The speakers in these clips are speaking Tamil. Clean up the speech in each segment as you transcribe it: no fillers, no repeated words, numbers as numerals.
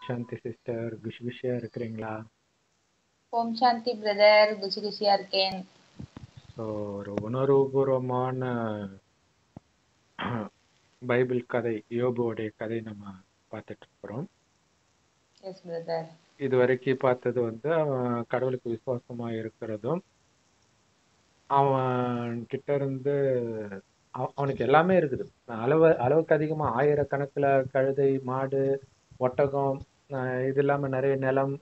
சாந்தி சிஸ்டர், குஷி குஷியா இருக்கிறீங்களா? ஓம் சாந்தி பிரதர், குஷி குஷியா இருக்கேன். ஸோ ஒரு உணர்வுபூர்வமான பைபிள் கதை, யோபுவோடைய கதை நம்ம பார்த்துட்டு இருக்கிறோம். Yes brother. இது வரைக்கும் பார்த்தது அவன் கடவுளுக்கு விசுவாசமா இருக்கிறதும், அவன் கிட்ட இருந்து அவனுக்கு எல்லாமே இருக்குது. அளவுக்கு அதிகமா ஆயிரக்கணக்கில் கழுதை, மாடு, ஒட்டகம், இது இல்லாம நிறைய நிலம்,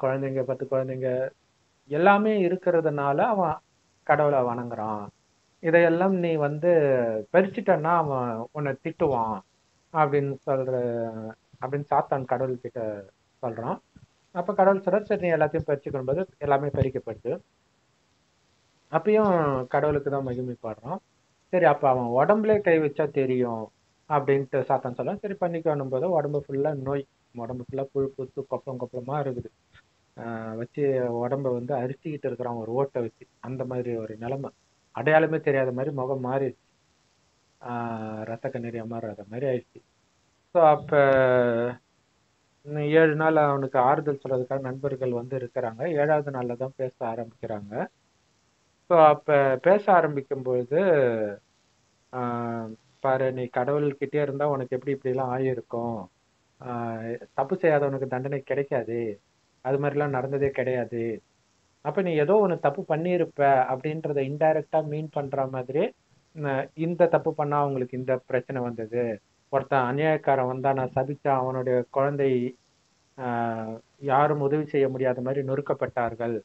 குழந்தைங்க, 10 குழந்தைங்க எல்லாமே இருக்கிறதுனால அவன் கடவுளை வணங்குறான். இதையெல்லாம் நீ பறிச்சுட்டன்னா அவன் உன்னை திட்டுவான் அப்படின்னு சாத்தான் கடவுள் கிட்ட சொல்றான். அப்ப கடவுள் சொல்ற, சரி நீ எல்லாத்தையும் பறிச்சுக்கணும் போது எல்லாமே பறிக்கப்பட்டு, அப்பயும் கடவுளுக்கு தான் மகிமை பாடுறான். சரி அப்ப அவன் உடம்புல கை வச்சா தெரியும் அப்படின்ட்டு சாத்தான் சொல்ல, சரி பண்ணிக்கணும் போது உடம்பு ஃபுல்லா நோய், உடம்பு ஃபுல்லா புழு புத்து கொப்பளம் கொப்பளமா இருக்குது. வச்சு உடம்ப அரிச்சிக்கிட்டு இருக்கிறான் ஒரு ஓட்டை வச்சு. அந்த மாதிரி ஒரு நிலைமை, அடையாளமே தெரியாத மாதிரி முகம் மாறிடுச்சு, ரத்த கண்ணீரியா மாறாத மாதிரி ஆயிடுச்சு. ஸோ அப்ப 7 நாள் அவனுக்கு ஆறுதல் சொல்றதுக்காக நண்பர்கள் இருக்கிறாங்க. 7வது நாள்ல தான் பேச ஆரம்பிக்கிறாங்க. ஸோ அப்ப பேச ஆரம்பிக்கும் பொழுது, பாரு நீ கடவுள்கிட்டே இருந்தா உனக்கு எப்படி இப்படி எல்லாம் ஆயிருக்கும், தப்பு செய்யாதவனுக்கு தண்டனை கிடைக்காது, அது மாதிரிலாம் நடந்ததே கிடையாது, அப்ப நீ ஏதோ ஒண்ணு தப்பு பண்ணியிருப்ப அப்படின்றத இன்டைரக்டா மீன் பண்ற மாதிரி, இந்த தப்பு பண்ணா அவங்களுக்கு இந்த பிரச்சனை வந்தது, ஒருத்தன் அநியாயக்காரன் வந்தா நான் சபிச்சா அவனுடைய குழந்தை யாரும் உதவி செய்ய முடியாத மாதிரி நொறுக்கப்பட்டார்கள்,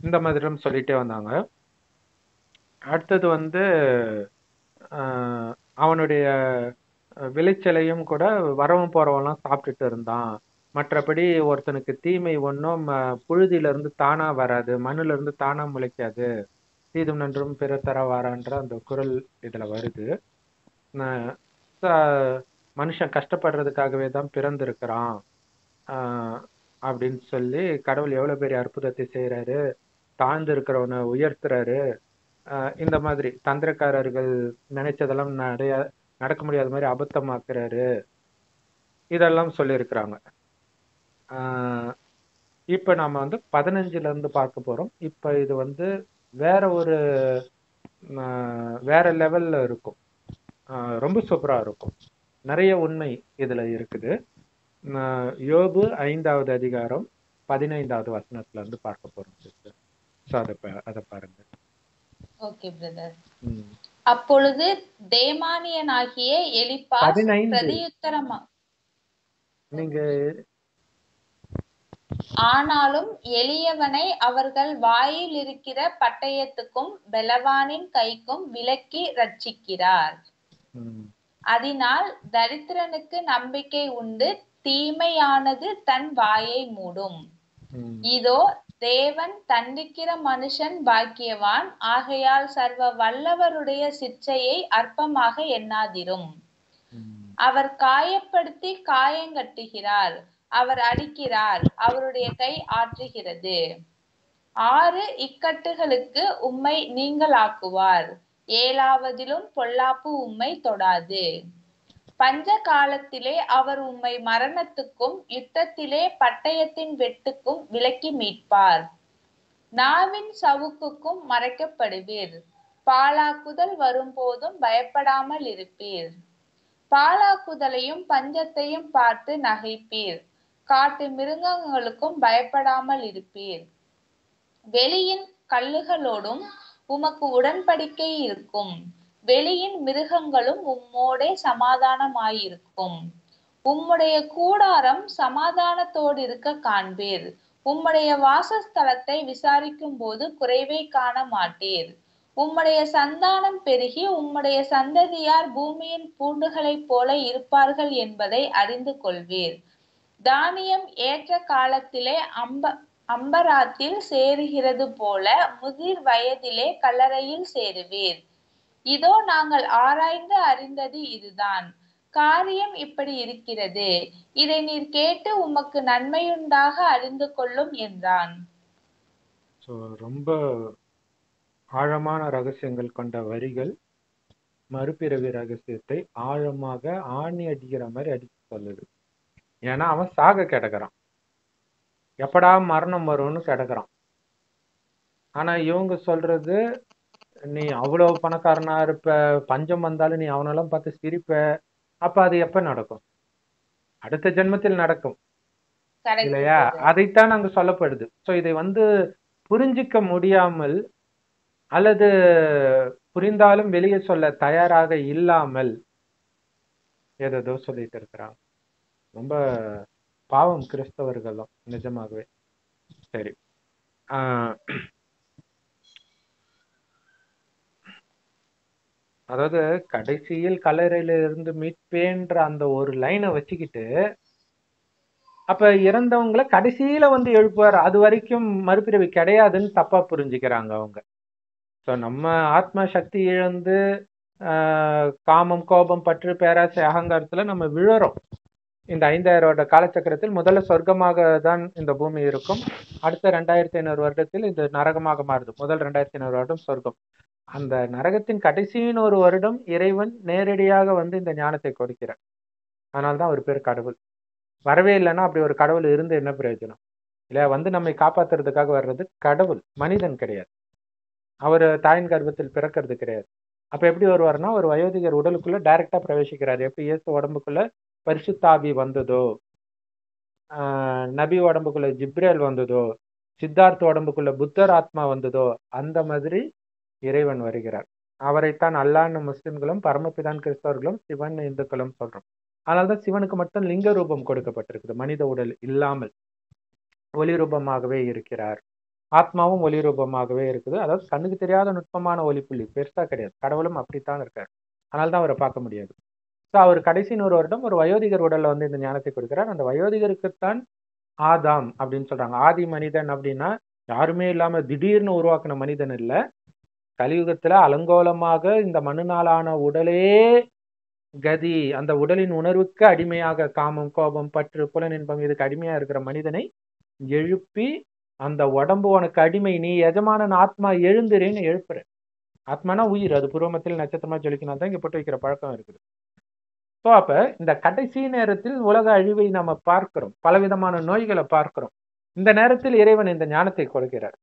இந்த மாதிரிலாம் சொல்லிட்டே வந்தாங்க. அடுத்தது அவனுடைய விளைச்சலையும் கூட வரவும் போறவெல்லாம் சாப்பிட்டுட்டு இருந்தான். மற்றபடி ஒருத்தனுக்கு தீமை ஒன்றும் புழுதியில இருந்து தானா வராது, மண்ணுல இருந்து தானா முளைக்காது, தீதும் நன்றும் பிறர் தர வாரான்ற அந்த குறள் இதுல வருது. மனுஷன் கஷ்டப்படுறதுக்காகவே தான் பிறந்திருக்கிறான் அப்படின்னு சொல்லி கடவுள் எவ்வளவு பெரிய அற்புதத்தை செய்யறாரு, தாழ்ந்து இருக்கிறவனை உயர்த்துறாரு, இந்த மாதிரி தந்திரக்காரர்கள் நினைச்சதெல்லாம் நடக்க முடியாத மாதிரி அபத்தமாக்குறாரு, இதெல்லாம் சொல்லியிருக்கிறாங்க. இப்ப நாம 15ல இருந்து பார்க்க போறோம். இப்ப இது வேற லெவல்ல இருக்கும், ரொம்ப சூப்பரா இருக்கும், நிறைய உண்மை இதுல இருக்குது. யோபு 5வது அதிகாரம் 15வது வசனத்துல இருந்து பார்க்க போறோம் சிஸ்டர். ஸோ அதை பாருங்க. Okay brother. அப்பொழுது தேமானியனாகிய எலிப்பாஸ் பிரதியுத்தரமா, நீங்க ஆனாலும் எளியவனை அவர்கள் வாயில் இருக்கிற பட்டயத்துக்கும் பெலவானின் கைக்கும் விலக்கி ரட்சிக்கிறார். அதனால் தரித்திரனுக்கு நம்பிக்கை உண்டு, தீமையானது தன் வாயை மூடும். இதோ தேவன் தண்டிக்கிற மனுஷன் பாக்கியவான், ஆகையால் சர்வ வல்லவருடைய சிற்சையை அற்பமாக எண்ணாதிரும். அவர் காயப்படுத்தி காயங்கட்டுகிறார், அவர் அடிக்கிறார், அவருடைய கை ஆற்றுகிறது. 6 இக்கட்டுகளுக்கு உம்மை நீங்களாக்குவார், 7வதிலும் பொல்லாப்பு உம்மை தொடாது. பஞ்ச காலத்திலே அவர் உம்மை மரணத்துக்கும் யுத்தத்திலே பட்டயத்தின் வெட்டுக்கும் விலக்கி மீட்பார். நாவின் சவுக்குக்கும் மறைக்கப்படுவீர், பாழாக்குதல் வரும்போதும் பயப்படாமல் இருப்பீர். பாழாக்குதலையும் பஞ்சத்தையும் பார்த்து நகைப்பீர், காட்டு மிருகங்களுக்கும் பயப்படாமல் இருப்பீர். வெளியின் கல்லுகளோடும் உமக்கு உடன்படிக்கை இருக்கும், வெளியின் மிருகங்களும் உம்மோடே சமாதானமாயிருக்கும். உம்முடைய கூடாரம் சமாதானத்தோடு இருக்க காண்பீர், உம்முடைய வாசஸ்தலத்தை விசாரிக்கும் போது குறைவை காண மாட்டீர். உம்முடைய சந்தானம் பெருகி உம்முடைய சந்ததியார் பூமியின் பூண்டுகளைப் போல இருப்பார்கள் என்பதை அறிந்து கொள்வீர். தானியம் ஏற்ற காலத்திலே அம்பராத்தில் சேருகிறது போல முதிர் வயதிலே கல்லறையில் சேருவீர். இதோ நாங்கள் ஆராய்ந்து அறிந்தது இதுதான், காரியம் இப்படி இருக்கிறது, இதை நீர் கேட்டு உமக்கு நன்மையுண்டாக அறிந்து கொள்ளும் என்றான். ரொம்ப ஆழமான ரகசியங்கள் கொண்ட வரிகள், மறுபிறவி ரகசியத்தை ஆழமாக ஆணி அடிக்கிற மாதிரி அடிச்சு சொல்லுது. ஏன்னா அவன் சாக கிடக்குறான், எப்படா மரணம் வரும்னு கிடக்குறான். ஆனா இவங்க சொல்றது, நீ அவ்வளவு பணக்காரனா இருப்ப, பஞ்சம் வந்தாலும் நீ அவனெல்லாம் பார்த்து சிரிப்ப. அப்ப அது எப்ப நடக்கும்? அடுத்த ஜென்மத்தில் நடக்கும் கரெக்ட் இல்லையா? பிரதர். அதைத்தான் அங்க சொல்லப்படுது. சோ இதை புரிஞ்சிக்க முடியாமல் அல்லது புரிந்தாலும் வெளியே சொல்ல தயாராக இல்லாமல் ஏதோ சொல்லிட்டு இருக்கிறாங்க. ரொம்ப பாவம் கிறிஸ்தவர்களும் நிஜமாகவே. சரி, ஆஹ் அதாவது கடைசியில் கல்லறையில இருந்து மீட்பேன்ற அந்த ஒரு லைனை வச்சுக்கிட்டு, அப்ப இறந்தவங்களை கடைசியில எழுப்புவார், அது வரைக்கும் மறுபிறவி கிடையாதுன்னு தப்பா புரிஞ்சுக்கிறாங்க அவங்க. ஸோ நம்ம ஆத்ம சக்தி இழந்து காமம், கோபம், பற்று, பேராசை, அகங்காரத்துல நம்ம விழறோம். இந்த 5000 வருட காலச்சக்கரத்தில் முதல்ல சொர்க்கமாக தான் இந்த பூமி இருக்கும். அடுத்த 2500 வருடத்தில் இது நரகமாக மாறுது. முதல் 2500 வருடம் சொர்க்கம். அந்த நரகத்தின் கடைசியின் ஒரு வருடம் இறைவன் நேரடியாக இந்த ஞானத்தை கொடுக்கிறார். அதனால்தான் அவர் பேர் கடவுள். வரவே இல்லைன்னா அப்படி ஒரு கடவுள் இருந்து என்ன பிரயோஜனம் இல்லையா? நம்மை காப்பாத்துறதுக்காக வர்றது கடவுள், மனிதன் கிடையாது. அவர் தாயின் கர்ப்பத்தில் பிறக்கிறது கிடையாது. அப்ப எப்படி வருவார்னா, ஒரு வயோதிகர் உடலுக்குள்ள டைரக்டா பிரவேசிக்கிறார். எப்படி இயேசு உடம்புக்குள்ள பரிசுத்தாவி வந்ததோ, நபி உடம்புக்குள்ள ஜிப்ரேல் வந்ததோ, சித்தார்த்த உடம்புக்குள்ள புத்தர் ஆத்மா வந்ததோ, அந்த மாதிரி இறைவன் வருகிறார். அவரைத்தான் அல்லான்னு முஸ்லிம்களும், பரமபிதான் கிறிஸ்தவர்களும், சிவன் இந்துக்களும் சொல்றோம். அதனால்தான் சிவனுக்கு மட்டும் லிங்க ரூபம் கொடுக்கப்பட்டிருக்குது, மனித உடல் இல்லாமல் ஒளி ரூபமாகவே இருக்கிறார். ஆத்மாவும் ஒளி ரூபமாகவே இருக்குது. அதாவது கண்ணுக்கு தெரியாத நுட்பமான ஒளிப்புள்ளி, பெருசா கிடையாது. கடவுளும் அப்படித்தான் இருக்கார். அதனால்தான் அவரை பார்க்க முடியாது. ஸோ அவர் கடைசி 100 வருடம் ஒரு வயோதிகர் உடல்ல இந்த ஞானத்தை கொடுக்கிறார். அந்த வயோதிகருக்குத்தான் ஆதாம் அப்படின்னு சொல்றாங்க. ஆதி மனிதன் அப்படின்னா யாருமே இல்லாம திடீர்னு உருவாக்குன மனிதன் இல்ல. கலியுகத்துல அலங்கோலமாக இந்த மண்ணுநாளான உடலே கதி, அந்த உடலின் உணர்வுக்கு அடிமையாக காமம், கோபம், பற்று, புலனின்பம் இதுக்கு அடிமையா இருக்கிற மனிதனை எழுப்பி, அந்த உடம்பு உனக்கு அடிமை, நீ எஜமானன், ஆத்மா எழுந்துறேன்னு எழுப்புற. ஆத்மானா உயிர், அது பூர்வமத்தில் நட்சத்திரமா ஜொலிக்கணும் தான் இங்க போட்டு வைக்கிற பழக்கம் இருக்குது. ஸோ அப்ப இந்த கடைசி நேரத்தில் உலக அழிவை நாம பார்க்கிறோம், பலவிதமான நோய்களை பார்க்கிறோம். இந்த நேரத்தில் இறைவன் இந்த ஞானத்தை கொடுக்கிறார்.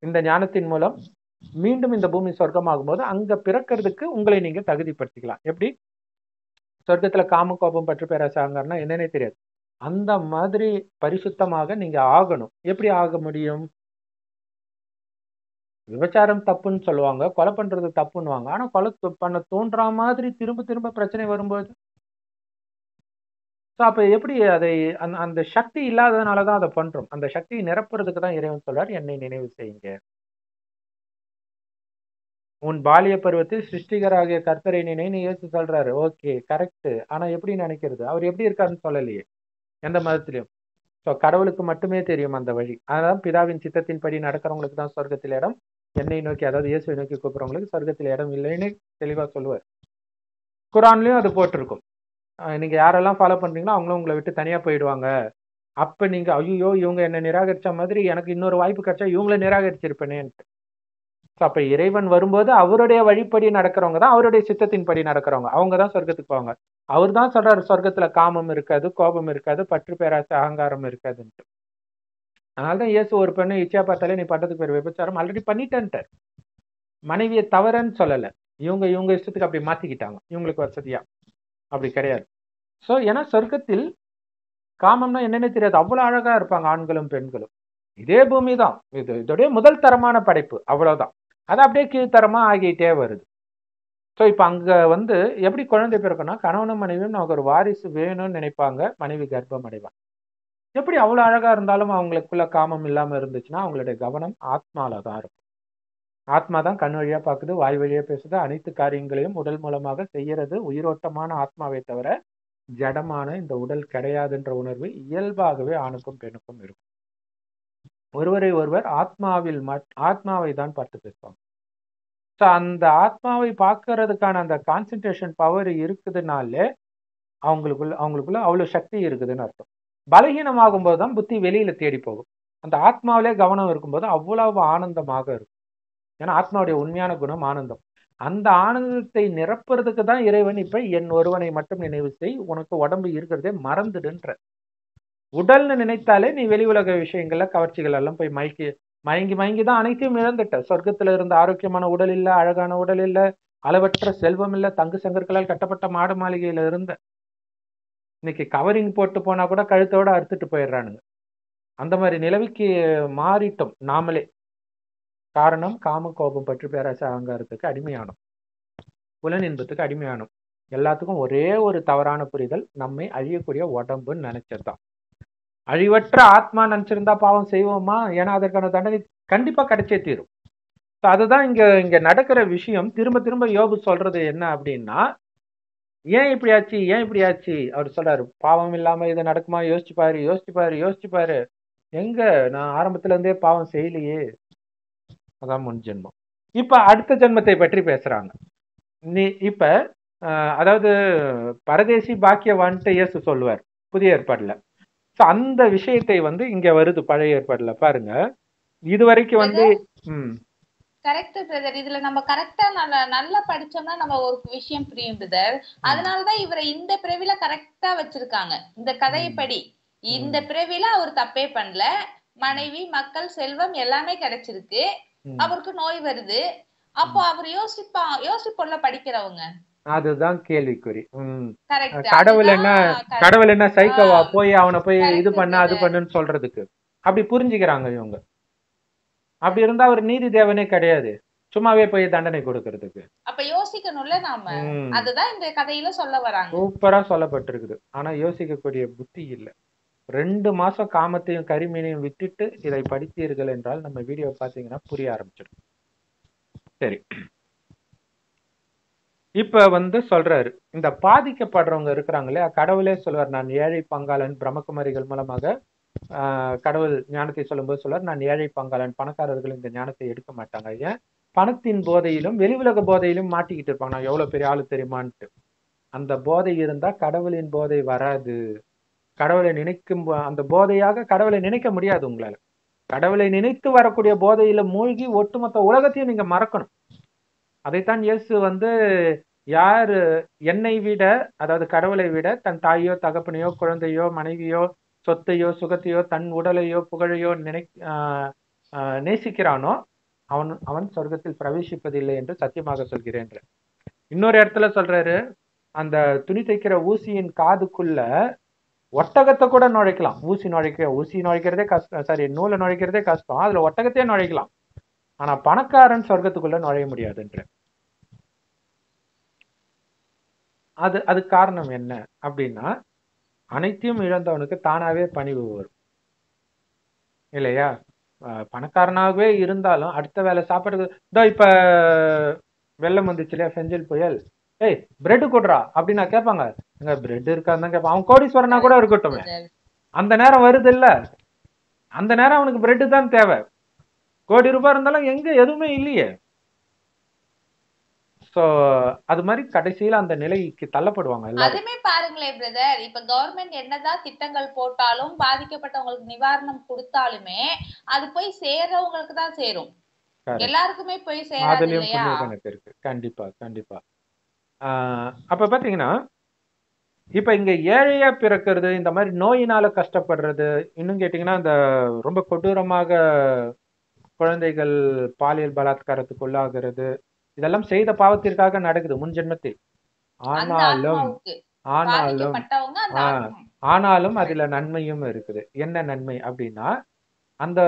இந்த ஞானத்தின் மூலம் மீண்டும் இந்த பூமி சொர்க்கமாகும் போது அங்க பிறக்கிறதுக்கு உங்களை நீங்க தகுதிப்படுத்திக்கலாம். எப்படி? சொர்க்கத்துல காம, கோபம், பற்று, பேராசை, அகங்காரம்னா என்னன்னே தெரியாது. அந்த மாதிரி பரிசுத்தமாக நீங்க ஆகணும். எப்படி ஆக முடியும்? விபச்சாரம் தப்புன்னு சொல்லுவாங்க, கொலை பண்றது தப்புன்னுவாங்க. ஆனா கொலை பண்ண தோன்றா மாதிரி திரும்ப திரும்ப பிரச்சனை வரும்போது, அப்ப எப்படி அதை அந்த சக்தி இல்லாததுனாலதான் அதை பண்றோம். அந்த சக்தியை நிரப்புறதுக்கு தான் இறைவன் சொல்றார், என்னை நினைவு செய்யுங்க. உன் பாலிய பருவத்தில் சிருஷ்டிகராகிய கர்த்தரை நினைன்னு இயேசு சொல்றாரு. Okay, correct. ஆனா எப்படி நினைக்கிறது? அவர் எப்படி இருக்காருன்னு சொல்லலையே எந்த மதத்திலையும். ஸோ கடவுளுக்கு மட்டுமே தெரியும் அந்த வழி. அதனால பிதாவின் சித்தத்தின் படி நடக்கிறவங்களுக்கு தான் சொர்க்கத்தில் இடம். என்னை நோக்கி, அதாவது இயேசுவை நோக்கி கூப்பிடுறவங்களுக்கு சொர்க்கத்தில் இடம் இல்லைன்னு தெளிவா சொல்லுவார். குரான்லயும் அது போட்டிருக்கும். நீங்க யாரெல்லாம் ஃபாலோ பண்றீங்களோ அவங்களும் உங்களை விட்டு தனியா போயிடுவாங்க. அப்ப நீங்க ஐயோ இவங்க என்ன நிராகரிச்ச மாதிரி எனக்கு இன்னொரு வாய்ப்பு கிடைச்சா இவங்களை நிராகரிச்சிருப்பேனேன்ட்டு. அப்ப இறைவன் வரும்போது அவருடைய வழிப்படி நடக்கிறவங்க தான், அவருடைய சித்தத்தின் படி நடக்கிறவங்க, அவங்க தான் சொர்க்கத்துக்கு போவாங்க. அவர் தான் சொல்றாரு, சொர்க்கத்துல காமம் இருக்காது, கோபம் இருக்காது, பற்று, பேராசை, அகங்காரம் இருக்காதுன்ட்டு. அதனாலதான் இயேசு ஒரு பெண்ணை இச்சையா பார்த்தாலே நீ பண்றதுக்கு பேர் விபச்சாரம், ஆல்ரெடி பண்ணிட்டேன்ட்டார். மனைவியை தவறன்னு சொல்லல, இவங்க இஷ்டத்துக்கு அப்படி மாத்திக்கிட்டாங்க, இவங்களுக்கு வசதியா. அப்படி கிடையாது. சோ ஏன்னா சொர்க்கத்தில் காமம்னா என்னன்னு தெரியாது, அவ்வளவு அழகா இருப்பாங்க ஆண்களும் பெண்களும். இதே பூமி தான், இதோடைய முதல் தரமான படைப்பு, அவ்வளவுதான். அது அப்படியே கீழ்த்தரமா ஆகிட்டே வருது. ஸோ இப்போ அங்க எப்படி குழந்தை பிறக்கும்னா, கணவனும் மனைவியும் நமக்கு ஒரு வாரிசு வேணும்னு நினைப்பாங்க, மனைவி கர்ப்பம் அடைவாங்க. எப்படி அவ்வளவு அழகா இருந்தாலும் அவங்களுக்குள்ள காமம் இல்லாம இருந்துச்சுன்னா அவங்களுடைய கவனம் ஆத்மால தான் இருக்கும். ஆத்மா தான் கண் வழியா பார்க்குது, வாய் வழியா பேசுது, அனைத்து காரியங்களையும் உடல் மூலமாக செய்யறது உயிரோட்டமான ஆத்மாவை தவிர ஜடமான இந்த உடல் கிடையாதுன்ற உணர்வு இயல்பாகவே ஆணுக்கும் பெண்ணுக்கும் இருக்கும். ஒருவரை ஒருவர் ஆத்மாவை தான் பார்த்து பேசுவாங்க. ஸோ அந்த ஆத்மாவை பார்க்கறதுக்கான அந்த கான்சென்ட்ரேஷன் பவர் இருக்குதுனாலே அவங்களுக்குள்ள அவ்வளவு சக்தி இருக்குதுன்னு அர்த்தம். பலகீனமாகும் போது தான் புத்தி வெளியில தேடி போகும். அந்த ஆத்மாவிலே கவனம் இருக்கும்போது அவ்வளவு ஆனந்தமாக இருக்கும். ஏன்னா ஆத்மாவுடைய உண்மையான குணம் ஆனந்தம். அந்த ஆனந்தத்தை நிரப்புறதுக்கு தான் இறைவன் இப்ப என் ஒருவனை மட்டும் நினைவு செய், உனக்கு உடம்பு இருக்கிறதே மறந்துடுன்ற. உடல்னு நினைத்தாலே நீ வெளி உலக விஷயங்கள்ல கவர்ச்சிகள் எல்லாம் போய் மயங்கி மயங்கி தான் அனைத்தையும் இழந்துட்ட. சொர்க்கத்துல இருந்த ஆரோக்கியமான உடல் இல்ல, அழகான உடல் இல்ல, அளவற்ற செல்வம் இல்ல, தங்கு சங்கர்களால் கட்டப்பட்ட மாடு மாளிகையில இருந்த இன்னைக்கு கவரிங் போட்டு போனா கூட கழுத்தோட அறுத்துட்டு போயிடுறானுங்க. அந்த மாதிரி நிலவுக்கு மாறிட்டோம் நாமளே. காரணம் காம கோபம் பற்றி பேராசை அகங்காரத்துக்கு அடிமையானோம், புலன் இன்பத்துக்கு அடிமையானோம். எல்லாத்துக்கும் ஒரே ஒரு தவறான புரிதல், நம்மை அழியக்கூடிய உடம்புன்னு நினைச்சதுதான். அழிவற்ற ஆத்மா நினைச்சிருந்தா பாவம் செய்வோமா? ஏன்னா அதற்கான தண்டனை கண்டிப்பா கிடைச்சே தீரும். அதுதான் இங்க இங்க நடக்கிற விஷயம். திரும்ப திரும்ப யோபு சொல்றது என்ன அப்படின்னா, ஏன் இப்படி ஆச்சு, ஏன் இப்படி ஆச்சு? அவர் சொல்றாரு, பாவம் இல்லாம இது நடக்குமா? யோசிச்சு பாரு, யோசிச்சு பாரு, யோசிச்சு பாரு. எங்க நான் ஆரம்பத்துல இருந்தே பாவம் செய்யலையே. அதான் முன் ஜென்மம். இப்ப அடுத்த ஜென்மத்தை பற்றி பேசுறாங்க. நீ இப்ப அதாவது பரதேசி பாக்கியவான்ட்டு இயேசு சொல்லுவார் புதிய ஏற்பாடுல. அந்த விஷயத்தை வந்து இங்க வருது பழைய ஏற்பாடுல. பாருங்க, இது வரைக்கும் வந்து கரெக்ட் பிரதர். இதுல நம்ம கரெக்டா நல்லா படிச்சோம்னா நம்ம ஒரு விஷயம் புரியும் பிரதர். அதனாலதான் இவரை இந்த பிறவில கரெக்டா வச்சிருக்காங்க. இந்த கதையப்படி இந்த பிறவில அவர் தப்பே பண்ணல. மனைவி, மக்கள், செல்வம் எல்லாமே கிடைச்சிருக்கு. அவருக்கு நோய் வருது. அப்போ அவர் யோசிப்பொல்ல படிக்கிறவங்க. அதுதான் கேள்விக்குறி. கடவுள் என்ன சைக்கோவா போய் அவனை போய் இது பண்ண அது பண்ணுன்னு சொல்றதுக்கு? அப்படி புரிஞ்சுக்கிறாங்க இவங்க. அப்படி இருந்தா அவர் நீதி தேவனே கிடையாது, சும்மாவே போய் தண்டனை கொடுக்கறதுக்கு. அப்ப யோசிக்கணும்ல நாம. அதுதான் இந்த கதையில சொல்ல வராங்க. சூப்பரா சொல்லப்பட்டிருக்குது. ஆனா யோசிக்கக்கூடிய புத்தி இல்ல. 2 மாசம் காமத்தையும் கரிமீனையும் விட்டுட்டு இதை படித்தீர்கள் என்றால் நம்ம வீடியோ பாத்தீங்கன்னா புரிய ஆரம்பிச்சிடும். சரி, இப்ப வந்து சொல்றாரு, இந்த பாதிக்கப்படுறவங்க இருக்கிறாங்க இல்லையா, கடவுளே சொல்வார், நான் ஏழை பங்காளன். பிரம்மகுமாரிகள் மூலமாக கடவுள் ஞானத்தை சொல்லும்போது சொல்வார், நான் ஏழை பங்காளன். பணக்காரர்கள் இந்த ஞானத்தை எடுக்க மாட்டாங்க. ஏன்? பணத்தின் போதையிலும் வெளி உலக போதையிலும் மாட்டிக்கிட்டு இருப்பாங்க. நான் எவ்வளவு பெரிய ஆளு தெரியுமான்ட்டு. அந்த போதை இருந்தா கடவுளின் போதை வராது. கடவுளை நினைக்கும் அந்த போதையாக கடவுளை நினைக்க முடியாது உங்களால. கடவுளை நினைத்து வரக்கூடிய போதையில மூழ்கி ஒட்டுமொத்த உலகத்தையும் நீங்க மறக்கணும். அதைத்தான் இயேசு வந்து, யார் என்னை விட, அதாவது கடவுளை விட தன் தாயோ தகப்பனையோ குழந்தையோ மனைவியோ சொத்தையோ சுகத்தையோ தன் உடலையோ புகழையோ நேசிக்கிறானோ அவன் அவன் சொர்க்கத்தில் பிரவேசிப்பதில்லை என்று சத்தியமாக சொல்கிறேன். இன்னொரு இடத்துல சொல்றாரு, அந்த துணி தைக்கிற ஊசியின் காதுக்குள்ள ஒட்டகத்தை கூட நுழைக்கலாம். ஊசி நுழைக்கிறதே கஷ்டம், சாரி நூலை நுழைக்கிறதே கஷ்டம், அதுல ஒட்டகத்தையே நுழைக்கலாம். ஆனா பணக்காரன் சொர்க்கத்துக்குள்ள நுழைய முடியாதுன்ற. அது காரணம் என்ன அப்படின்னா, அனைத்தையும் இழந்தவனுக்கு தானாவே பணிவு வரும் இல்லையா? பணக்காரனாகவே இருந்தாலும் அடுத்த வேலை சாப்பிடுறது. இதோ இப்ப வெள்ளம் வந்துச்சு இல்லையா, செஞ்சில் புயல், ஏய் பிரெட் கொடுறா அப்படின்னு கேட்பாங்க. எங்க பிரெட் இருக்கான்னு கேட்பான். அவன் கோடீஸ்வரனா கூட இருக்கட்டும், அந்த நேரம் வருது இல்ல, அந்த நேரம் அவனுக்கு பிரெட் தான் தேவை. கோடி ரூபாய் இருந்தாலும் எங்க எதுவுமே இல்லையே. சோ அது மாதிரி கடைசியில அந்த நிலைக்கு தள்ளப்படுவாங்க. அதுமே பாருங்களேன் பிரதர், இப்ப கவர்மெண்ட் என்னதான் திட்டங்கள் போட்டாலும் பாதிக்கப்பட்டவங்களுக்கு நிவாரணம் கொடுத்தாலுமே அது போய் சேர்றவங்களுக்கு தான் சேரும், எல்லாருக்குமே போய் சேராது இல்லையா? இருக்கு. கண்டிப்பா கண்டிப்பா. அப்ப பாத்தீங்கன்னா, இப்ப இங்க ஏழையா பிறக்கிறது, இந்த மாதிரி நோயினால கஷ்டப்படுறது, இன்னும் கேட்டீங்கன்னா இந்த ரொம்ப கொடூரமாக குழந்தைகள் பாலியல் பலாத்காரத்துக்கு உள்ளாகிறது, இதெல்லாம் செய்த பாவத்திற்காக நடக்குது முன் ஜென்மத்தில். ஆனாலும் அதுல நன்மையும் இருக்குது. என்ன நன்மை அப்படின்னா, அந்த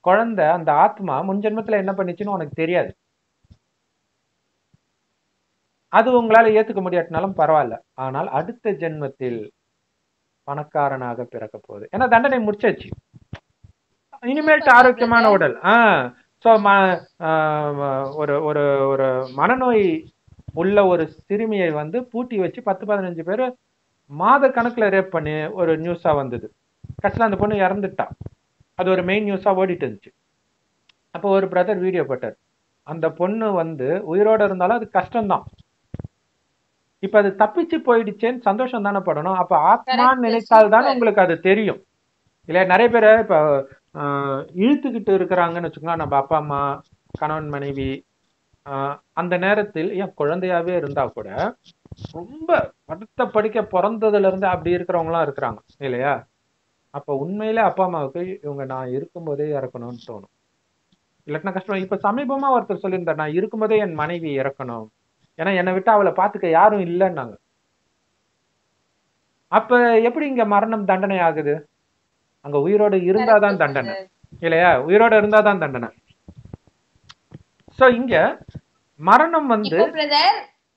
குழந்தை, அந்த ஆத்மா முன் ஜென்மத்துல என்ன பண்ணிச்சுன்னு உனக்கு தெரியாது. அது உங்களால ஏத்துக்க முடியாட்டினாலும் பரவாயில்ல. ஆனால் அடுத்த ஜென்மத்தில் பணக்காரனாக பிறக்க போகுது. ஏன்னா தண்டனை முடிச்சாச்சு, இனிமேல் ஆரோக்கியமான உடல். ஸோ ஒரு ஒரு ஒரு மனநோய் உள்ள ஒரு சிறுமியை வந்து பூட்டி வச்சு 10-15 பேர் மாத கணக்குல ரேப் பண்ணி ஒரு நியூஸா வந்தது. கடைசியில் அந்த பொண்ணு இறந்துட்டா. அது ஒரு மெயின் நியூஸா ஓடிட்டு இருந்துச்சு. அப்போ ஒரு பிரதர் வீடியோ போட்டார், அந்த பொண்ணு வந்து உயிரோட இருந்தாலும் அது கஷ்டம்தான். இப்ப அது தப்பிச்சு போயிடுச்சேன்னு சந்தோஷம் தானே படணும். அப்ப ஆத்மான்னு நினைத்தால் தானே உங்களுக்கு அது தெரியும் இல்லையா? நிறைய பேர் இப்ப இழுத்துக்கிட்டு இருக்கிறாங்கன்னு வச்சுக்கோங்களேன், நம்ம அப்பா அம்மா, கணவன் மனைவி, அந்த நேரத்தில் ஏன் குழந்தையாவே இருந்தா கூட ரொம்ப படுத்த படிக்க பிறந்ததுல இருந்து அப்படி இருக்கிறவங்க எல்லாம் இருக்கிறாங்க இல்லையா? அப்ப உண்மையிலே அப்பா அம்மாவுக்கு இவங்க நான் இருக்கும்போதே இறக்கணும்னு தோணும். இல்லாட்டினா கஷ்டம். இப்ப சமீபமா ஒருத்தர் சொல்லியிருந்தார், நான் இருக்கும்போதே என் மனைவி இறக்கணும், ஏன்னா என்னை விட்டு அவளை பாத்துக்க யாரும் இல்லைன்னாங்க. அப்ப எப்படி இங்க மரணம் தண்டனை ஆகுது? அங்க உயிரோடு இருந்தாதான் தண்டனை இல்லையா? உயிரோட இருந்தாதான் தண்டனை. சோ இங்க மரணம் வந்து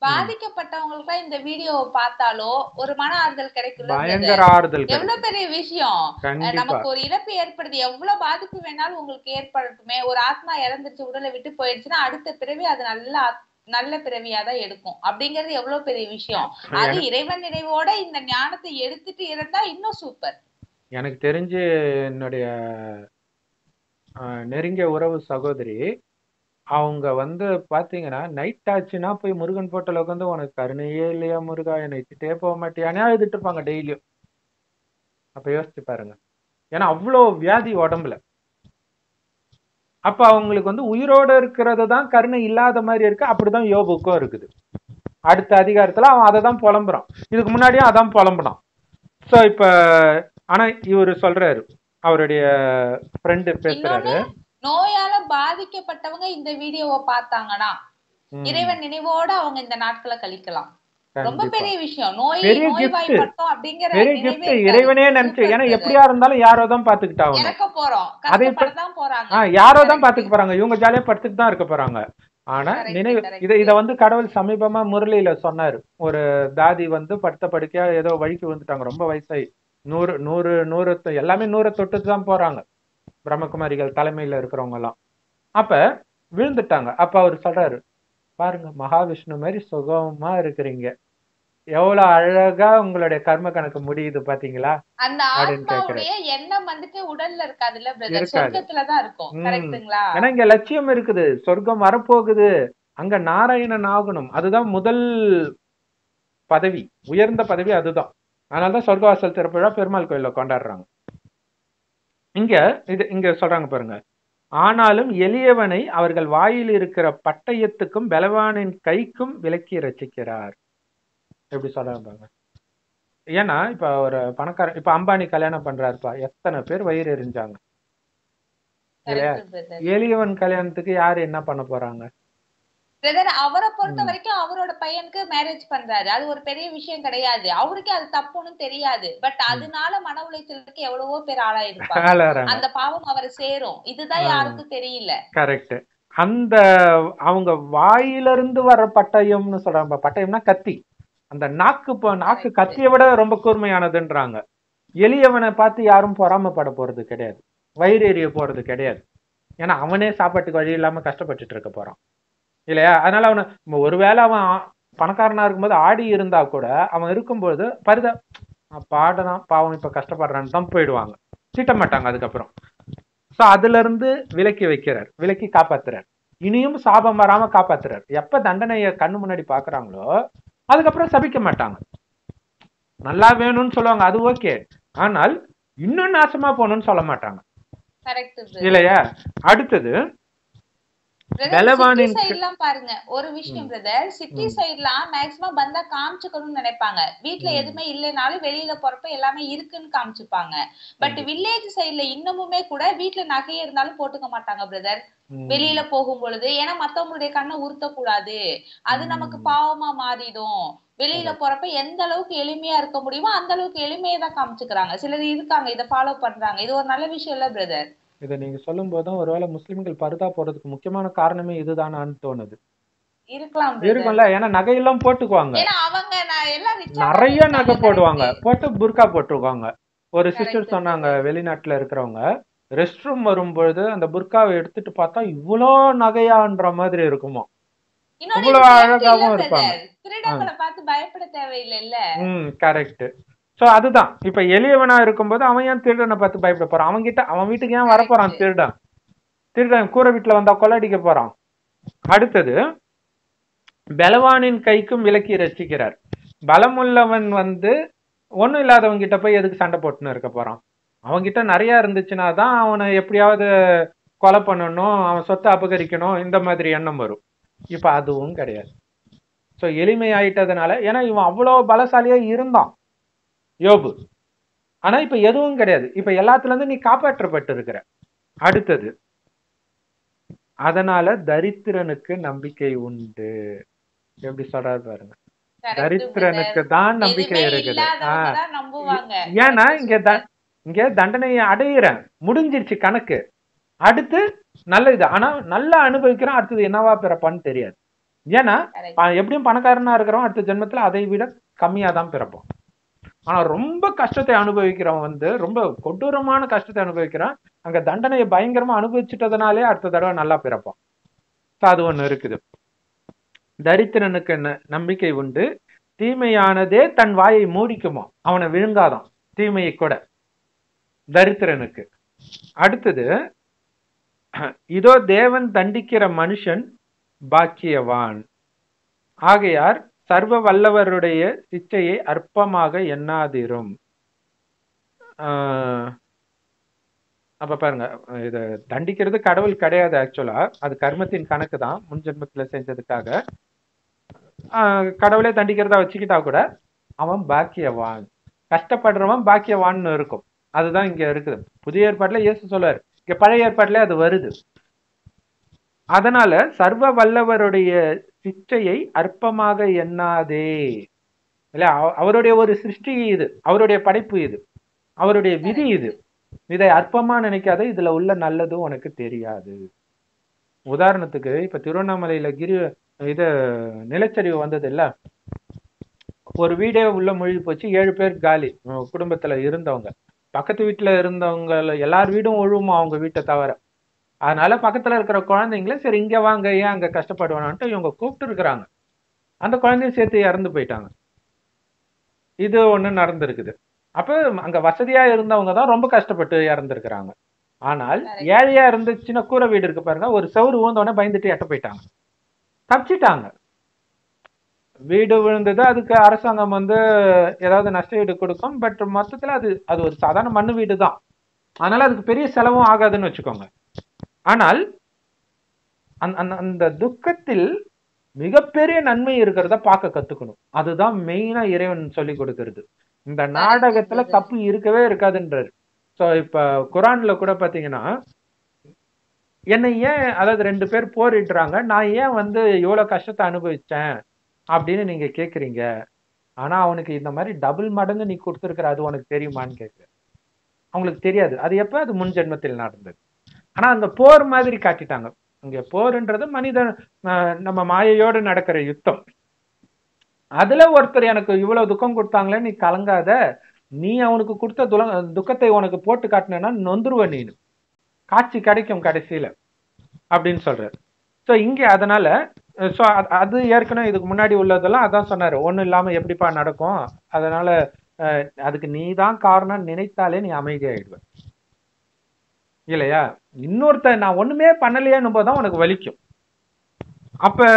பாதிக்கப்பட்டவங்களுக்கு இந்த வீடியோவை பார்த்தாலோ ஒரு மன ஆறுதல் கிடைக்கும். பயங்கர ஆறுதல். எவ்வளவு பெரிய விஷயம். நமக்கு ஒரு இழப்பு ஏற்படுது, எவ்வளவு பாதிப்பு வேணாலும் உங்களுக்கு ஏற்படட்டுமே, ஒரு ஆத்மா இறந்துச்சு உடலை விட்டு போயிடுச்சுன்னா அடுத்த பிறவி அது நல்ல பிறவியாதான் எடுக்கும் அப்படிங்கிறது எவ்வளவு பெரிய விஷயம். அது இறைவன் நினைவோட இந்த ஞானத்தை எடுத்துட்டு இருந்தா இன்னும் சூப்பர். எனக்கு தெரிஞ்சு என்னுடைய நெருங்கிய உறவு சகோதரி, அவங்க வந்து பாத்தீங்கன்னா நைட் ஆச்சுன்னா போய் முருகன் போட்டோல உட்காந்து, உனக்கு கருணையே இல்லையா முருகா, என்னை வச்சுட்டே போக மாட்டியானே எழுதிட்டு இருப்பாங்க டெய்லியும். அப்ப யோசிச்சு பாருங்க, ஏன்னா அவ்வளோ வியாதி உடம்புல. அப்ப அவங்களுக்கு வந்து உயிரோட இருக்கிறது தான் கருணை இல்லாத மாதிரி இருக்கு. அப்படிதான் யோபுக்கும் இருக்குது. அடுத்த அதிகாரத்துல அவன் அதை தான் புலம்புறான், இதுக்கு முன்னாடியும் அதான் புலம்புனான். சோ இப்ப ஆனா இவரு சொல்றாரு, அவருடைய ஃப்ரெண்டு பேசுறாரு, நோயால பாதிக்கப்பட்டவங்க இந்த வீடியோவை பார்த்தாங்கன்னா இறைவன் நினைவோட அவங்க இந்த நாட்களை கழிக்கலாம். ரொம்ப பெரிய விஷயம். நோய்வாய்ப்பட்டோம் அப்படிங்கிற இறைவனே நினைச்சு, ஏன்னா எப்படியா இருந்தாலும் யாரோ தான் பாத்துக்கிட்டாங்க, இறக்க போறோம், கஷ்டப்படத்தான் போறாங்க, யாரோ தான் பாத்துக்க போறாங்க, இவங்க ஜாலியா படுத்துட்டு தான் இருக்க போறாங்க. ஆனா நினைவு இத வந்து கடவுள் சமீபமா முரளியில சொன்னாரு. ஒரு தாதி வந்து படுத்த படுக்கையா ஏதோ வழிக்கு வந்துட்டாங்க, ரொம்ப வயசாயி 100 எல்லாமே 100 தொட்டு தான் போறாங்க, பிரம்மகுமாரிகள் தலைமையில இருக்கிறவங்க எல்லாம். அப்ப விழுந்துட்டாங்க. அப்ப அவர் சொல்றாரு, பாருங்க மகாவிஷ்ணு மாதிரி சுகமா இருக்கிறீங்க, எவ்வளவு அழகா உங்களுடைய கர்ம கணக்கு முடியுது பாத்தீங்களா அப்படின்னு கேக்குறேன். எண்ணம் வந்துட்டு உடல்ல இருக்காதுல்ல பிரதர், சொர்க்கத்துல தான் இருக்கும். கரெக்ட்டுங்களா? ஏன்னா இங்க லட்சியம் இருக்குது, சொர்க்கம் வரப்போகுது, அங்க நாராயணன் ஆகணும், அதுதான் முதல் பதவி, உயர்ந்த பதவி அதுதான். அதனாலதான் சொர்க்கவாசல் திறப்பு விழா பெருமாள் கோயில்ல கொண்டாடுறாங்க. இங்க சொல்றாங்க பாருங்க, ஆனாலும் எளியவனை அவர்கள் வாயில் இருக்கிற பட்டயத்துக்கும் பலவானின் கைக்கும் விலக்கி ரசிக்கிறார். எப்படி சொல்றாங்க பாருங்க. ஏன்னா இப்ப ஒரு பணக்காரன், இப்ப அம்பானி கல்யாணம் பண்றாருப்பா, எத்தனை பேர் வயிறு எரிஞ்சாங்க இல்லையா? எளியவன் கல்யாணத்துக்கு யாரு என்ன பண்ண போறாங்க? அவரை பொறுத்த வரைக்கும் அவரோட பையனுக்கு மேரேஜ் பண்றாரு, அது ஒரு பெரிய விஷயம் கிடையாது, அவருக்கே அது தப்புன்னு தெரியாது. பட் அதனால மன உளைச்சலுக்கு எவ்வளவோ பேர் ஆளாயிருப்பாங்க, அந்த பாவம் அவரை சேரும், இதுதான் யாருக்கும் தெரியல. கரெக்ட். அந்த அவங்க வாயிலிருந்து வர பட்டயம்னு சொல்றாங்க, பட்டயம்னா கத்தி, அந்த நாக்கு கத்தியை விட ரொம்ப கூர்மையானதுன்றாங்க. எளியவனை பார்த்து யாரும் பொறாமப்பட போறது கிடையாது, வயிறு எரிய போறது கிடையாது. ஏன்னா அவனே சாப்பாட்டுக்கு வழி இல்லாம கஷ்டப்பட்டுட்டு இருக்க போறான் இல்லையா? அதனால அவனை ஒருவேளை அவன் பணக்காரனா இருக்கும்போது ஆடி இருந்தா கூட அவன் இருக்கும்போது பாடலாம் பாவம் இப்ப கஷ்டப்படுறான்னு தான் போயிடுவாங்க, திட்ட மாட்டாங்க அதுக்கப்புறம். சோ அதுல இருந்து விலக்கி வைக்கிறார், விலக்கி காப்பாத்துறார், இனியும் சாபம் வராம காப்பாத்துறார். எப்ப தண்டனைய கண்ணு முன்னாடி பாக்குறாங்களோ அதுக்கப்புறம் சபிக்க மாட்டாங்க, நல்லா வேணும்னு சொல்லுவாங்க, அது ஓகே, ஆனால் இன்னும் நாசமா போகணும்னு சொல்ல மாட்டாங்க இல்லையா? அடுத்தது பாருங்க ஒரு விஷயம் பிரதர், சிட்டி சைட்லாம் மேக்ஸிமம் பந்தா காமிச்சுக்கணும்னு நினைப்பாங்க, வீட்டுல எதுவுமே இல்லைனாலும் வெளியில போறப்ப எல்லாமே இருக்குன்னு காமிச்சுப்பாங்க. பட் வில்லேஜ் சைட்ல இன்னமுமே கூட வீட்டுல நகையே இருந்தாலும் போட்டுக்க மாட்டாங்க பிரதர் வெளியில போகும் பொழுது, ஏன்னா மத்தவங்களுடைய கண்ணை உறுத்த கூடாது, அது நமக்கு பாவமா மாறிடும். வெளியில போறப்ப எந்த அளவுக்கு எளிமையா இருக்க முடியுமோ அந்த அளவுக்கு எளிமையை தான் காமிச்சுக்கிறாங்க. சிலர் இருக்காங்க இதை ஃபாலோ பண்றாங்க, இது ஒரு நல்ல விஷயம் இல்ல பிரதர்? இதை நீங்க சொல்லும் போதும் ஒருவேளை முஸ்லிம்கள் பர்தா போறதுக்கு முக்கியமான காரணமே இதுதானான்னு தோணுது. இருக்கும்ல, ஏன்னா நகையெல்லாம் போட்டுக்குவாங்க, நிறைய நகை போடுவாங்க, போட்டு புர்கா போட்டுருவாங்க. ஒரு சிஸ்டர் சொன்னாங்க, வெளிநாட்டுல இருக்கிறவங்க ரெஸ்ட் ரூம் வரும்பொழுது அந்த புர்காவை எடுத்துட்டு பார்த்தா இவ்வளோ நகையான்ற மாதிரி இருக்குமா, இவ்வளவு அழகாவும் இருப்பாங்க. கரெக்ட். சோ அதுதான் இப்ப எளியவனா இருக்கும்போது அவன் ஏன் திருடனை பார்த்து பயப்பட போறான்? அவன் வீட்டுக்கு ஏன் வரப்போறான் திருடன் கூரை வீட்டுல வந்தா கொள்ளடிக்க போறான். அடுத்தது பலவானின் கைக்கும் விலக்கி ரசிக்கிறார். பலமுள்ளவன் வந்து ஒண்ணும் இல்லாதவங்க கிட்ட போய் எதுக்கு சண்டை போட்டுன்னு இருக்க போறான்? அவன்கிட்ட நிறைய இருந்துச்சுன்னா தான் அவனை எப்படியாவது கொலை பண்ணணும், அவன் சொத்தை அபகரிக்கணும், இந்த மாதிரி எண்ணம் வரும். இப்ப அதுவும் கிடையாது. சோ எளிமை ஆயிட்டதுனால, ஏன்னா இவன் அவ்வளவு பலசாலியா இருந்தான் யோபு. ஆனா இப்ப எதுவும் கிடையாது. இப்ப எல்லாத்துல இருந்து நீ காப்பாற்றப்பட்டு இருக்கிற. அடுத்தது, அதனால தரித்திரனுக்கு நம்பிக்கை உண்டு. எப்படி சொல்றாரு பாருங்க. Correct brother. தரித்திரனுக்கு தான் நம்பிக்கை எதுவுமே இருக்குது. இல்லாதவங்க தான் நம்புவாங்க. ஏன்னா கரெக்ட், இங்க சூப்பர். இங்க தண்டனையை அடையிறேன், முடிஞ்சிருச்சு கணக்கு. அடுத்து நல்ல இது, ஆனா நல்லா அனுபவிக்கிறோம். அடுத்தது என்னவா பிறப்பான்னு தெரியாது. ஏன்னா கரெக்ட். எப்படியும் பணக்காரனா இருக்கிறோம், அடுத்த ஜென்மத்துல அதை விட கம்மியா தான் பிறப்போம். ஆனா ரொம்ப கஷ்டத்தை அனுபவிக்கிறவன் வந்து ரொம்ப கொடூரமான கஷ்டத்தை அனுபவிக்கிறான். அங்க தண்டனையை பயங்கரமா அனுபவிச்சுட்டதுனாலே அடுத்த தடவை நல்லா பிறப்பான். அது ஒண்ணு இருக்குது. தரித்திரனுக்கு நம்பிக்கை உண்டு, தீமையானதே தன் வாயை மூடிக்குமா, அவனை விழுங்காதான் தீமையை கூட தரித்திரனுக்கு. அடுத்தது, இதோ தேவன் தண்டிக்கிற மனுஷன் பாக்கியவான், ஆகையார் சர்வ வல்லவருடைய சிச்சையை அற்பமாக எண்ணாதிரும். அப்ப பாருங்க, இத தண்டிக்கிறது கடவுள் கிடையாது. ஆக்சுவலா அது கர்மத்தின் கணக்கு தான், முன் ஜென்மத்துல செஞ்சதுக்காக. கடவுளே தண்டிக்கிறதா வச்சுக்கிட்டா கூட அவன் பாக்கியவான், கஷ்டப்படுறவன் பாக்கியவான்னு இருக்கும். அதுதான் இங்க இருக்குது. புதிய ஏற்பாட்டுல இயேசு சொல்றாரு, இங்க பழைய ஏற்பாட்டுல அது வருது. அதனால சர்வ வல்லவருடைய சிச்சையை அற்பமாக எண்ணாதே. இல்ல, அவருடைய ஒரு சிருஷ்டி இது, அவருடைய படைப்பு இது, அவருடைய விதி இது. இதை அற்பமா நினைக்காத, இதுல உள்ள நல்லது உனக்கு தெரியாது. உதாரணத்துக்கு இப்ப திருவண்ணாமலையில இது நிலச்சரிவு வந்தது இல்ல, ஒரு வீடே உள்ள மூழ்கி போச்சு, 7 பேர் காலி. குடும்பத்துல இருந்தவங்க, பக்கத்து வீட்டுல இருந்தவங்க எல்லார் வீடும் ஒழுகுமா அவங்க வீட்டை தவிர. அதனால பக்கத்துல இருக்கிற குழந்தைங்கள சரி இங்க வாங்க, ஏன் அங்க கஷ்டப்படுவானான்ட்டு இவங்க கூப்பிட்டு இருக்கிறாங்க. அந்த குழந்தையும் சேர்த்து இறந்து போயிட்டாங்க. இது ஒண்ணு நடந்திருக்குது. அப்ப அங்க வசதியா இருந்தவங்க தான் ரொம்ப கஷ்டப்பட்டு இறந்துருக்கிறாங்க. ஆனால் ஏழையா இருந்துச்சுன்னா, கூரை வீடு இருக்கு பாருங்க, ஒரு சவுறு ஊந்தோடனே பயந்துட்டு எட்ட போயிட்டாங்க, தப்பிச்சிட்டாங்க. வீடு விழுந்தது, அதுக்கு அரசாங்கம் வந்து ஏதாவது நஷ்ட ஈடு கொடுக்கும். பட் மொத்தத்துல அது ஒரு சாதாரண மண்ணு வீடு தான், அதனால அதுக்கு பெரிய செலவும் ஆகாதுன்னு வச்சுக்கோங்க. ஆனால் அந்த துக்கத்தில் மிகப்பெரிய நன்மை இருக்கிறத பார்க்க கத்துக்கணும். அதுதான் மெயினா இறைவன் சொல்லி கொடுக்கிறது. இந்த நாடகத்துல தப்பு இருக்கவே இருக்காதுன்றாரு. சோ இப்ப குரான்ல கூட பாத்தீங்கன்னா, என்னை ஏன், அதாவது 2 பேர் போரிடுறாங்க, நான் ஏன் வந்து இவ்வளவு கஷ்டத்தை அனுபவிச்சேன் அப்படின்னு நீங்க கேக்குறீங்க. ஆனா அவனுக்கு இந்த மாதிரி டபுள் மடங்கு நீ கொடுத்துருக்கிற, அது உனக்கு தெரியுமான்னு கேக்குற. அவங்களுக்கு தெரியாது. அது எப்ப, அது முன் ஜென்மத்தில் நடந்தது. ஆனா அந்த போர் மாதிரி காட்டிட்டாங்க. இங்க போர்ன்றது மனிதன் நம்ம மாயையோடு நடக்கிற யுத்தம். அதுல ஒருத்தர் எனக்கு இவ்வளவு துக்கம் கொடுத்தாங்களே, நீ கலங்காத, நீ அவனுக்கு கொடுத்த துக்கத்தை உனக்கு போட்டு காட்டினா நொந்துருவ, நீனு காட்சி கிடைக்கும் கடைசியில அப்படின்னு சொல்றாரு. சோ இங்க அதனால சோ அது ஏற்கனவே இதுக்கு முன்னாடி உள்ளதெல்லாம் அதான் சொன்னாரு, ஒண்ணும் இல்லாம எப்படிப்பா நடக்கும், அதனால அதுக்கு நீ தான் காரணம் நினைத்தாலே நீ அமைதியாயிடுவ இல்லையா. இன்னொருத்த நான் ஒண்ணுமே பண்ணலையேன்னு போதுதான் உனக்கு வலிக்கும். அப்ப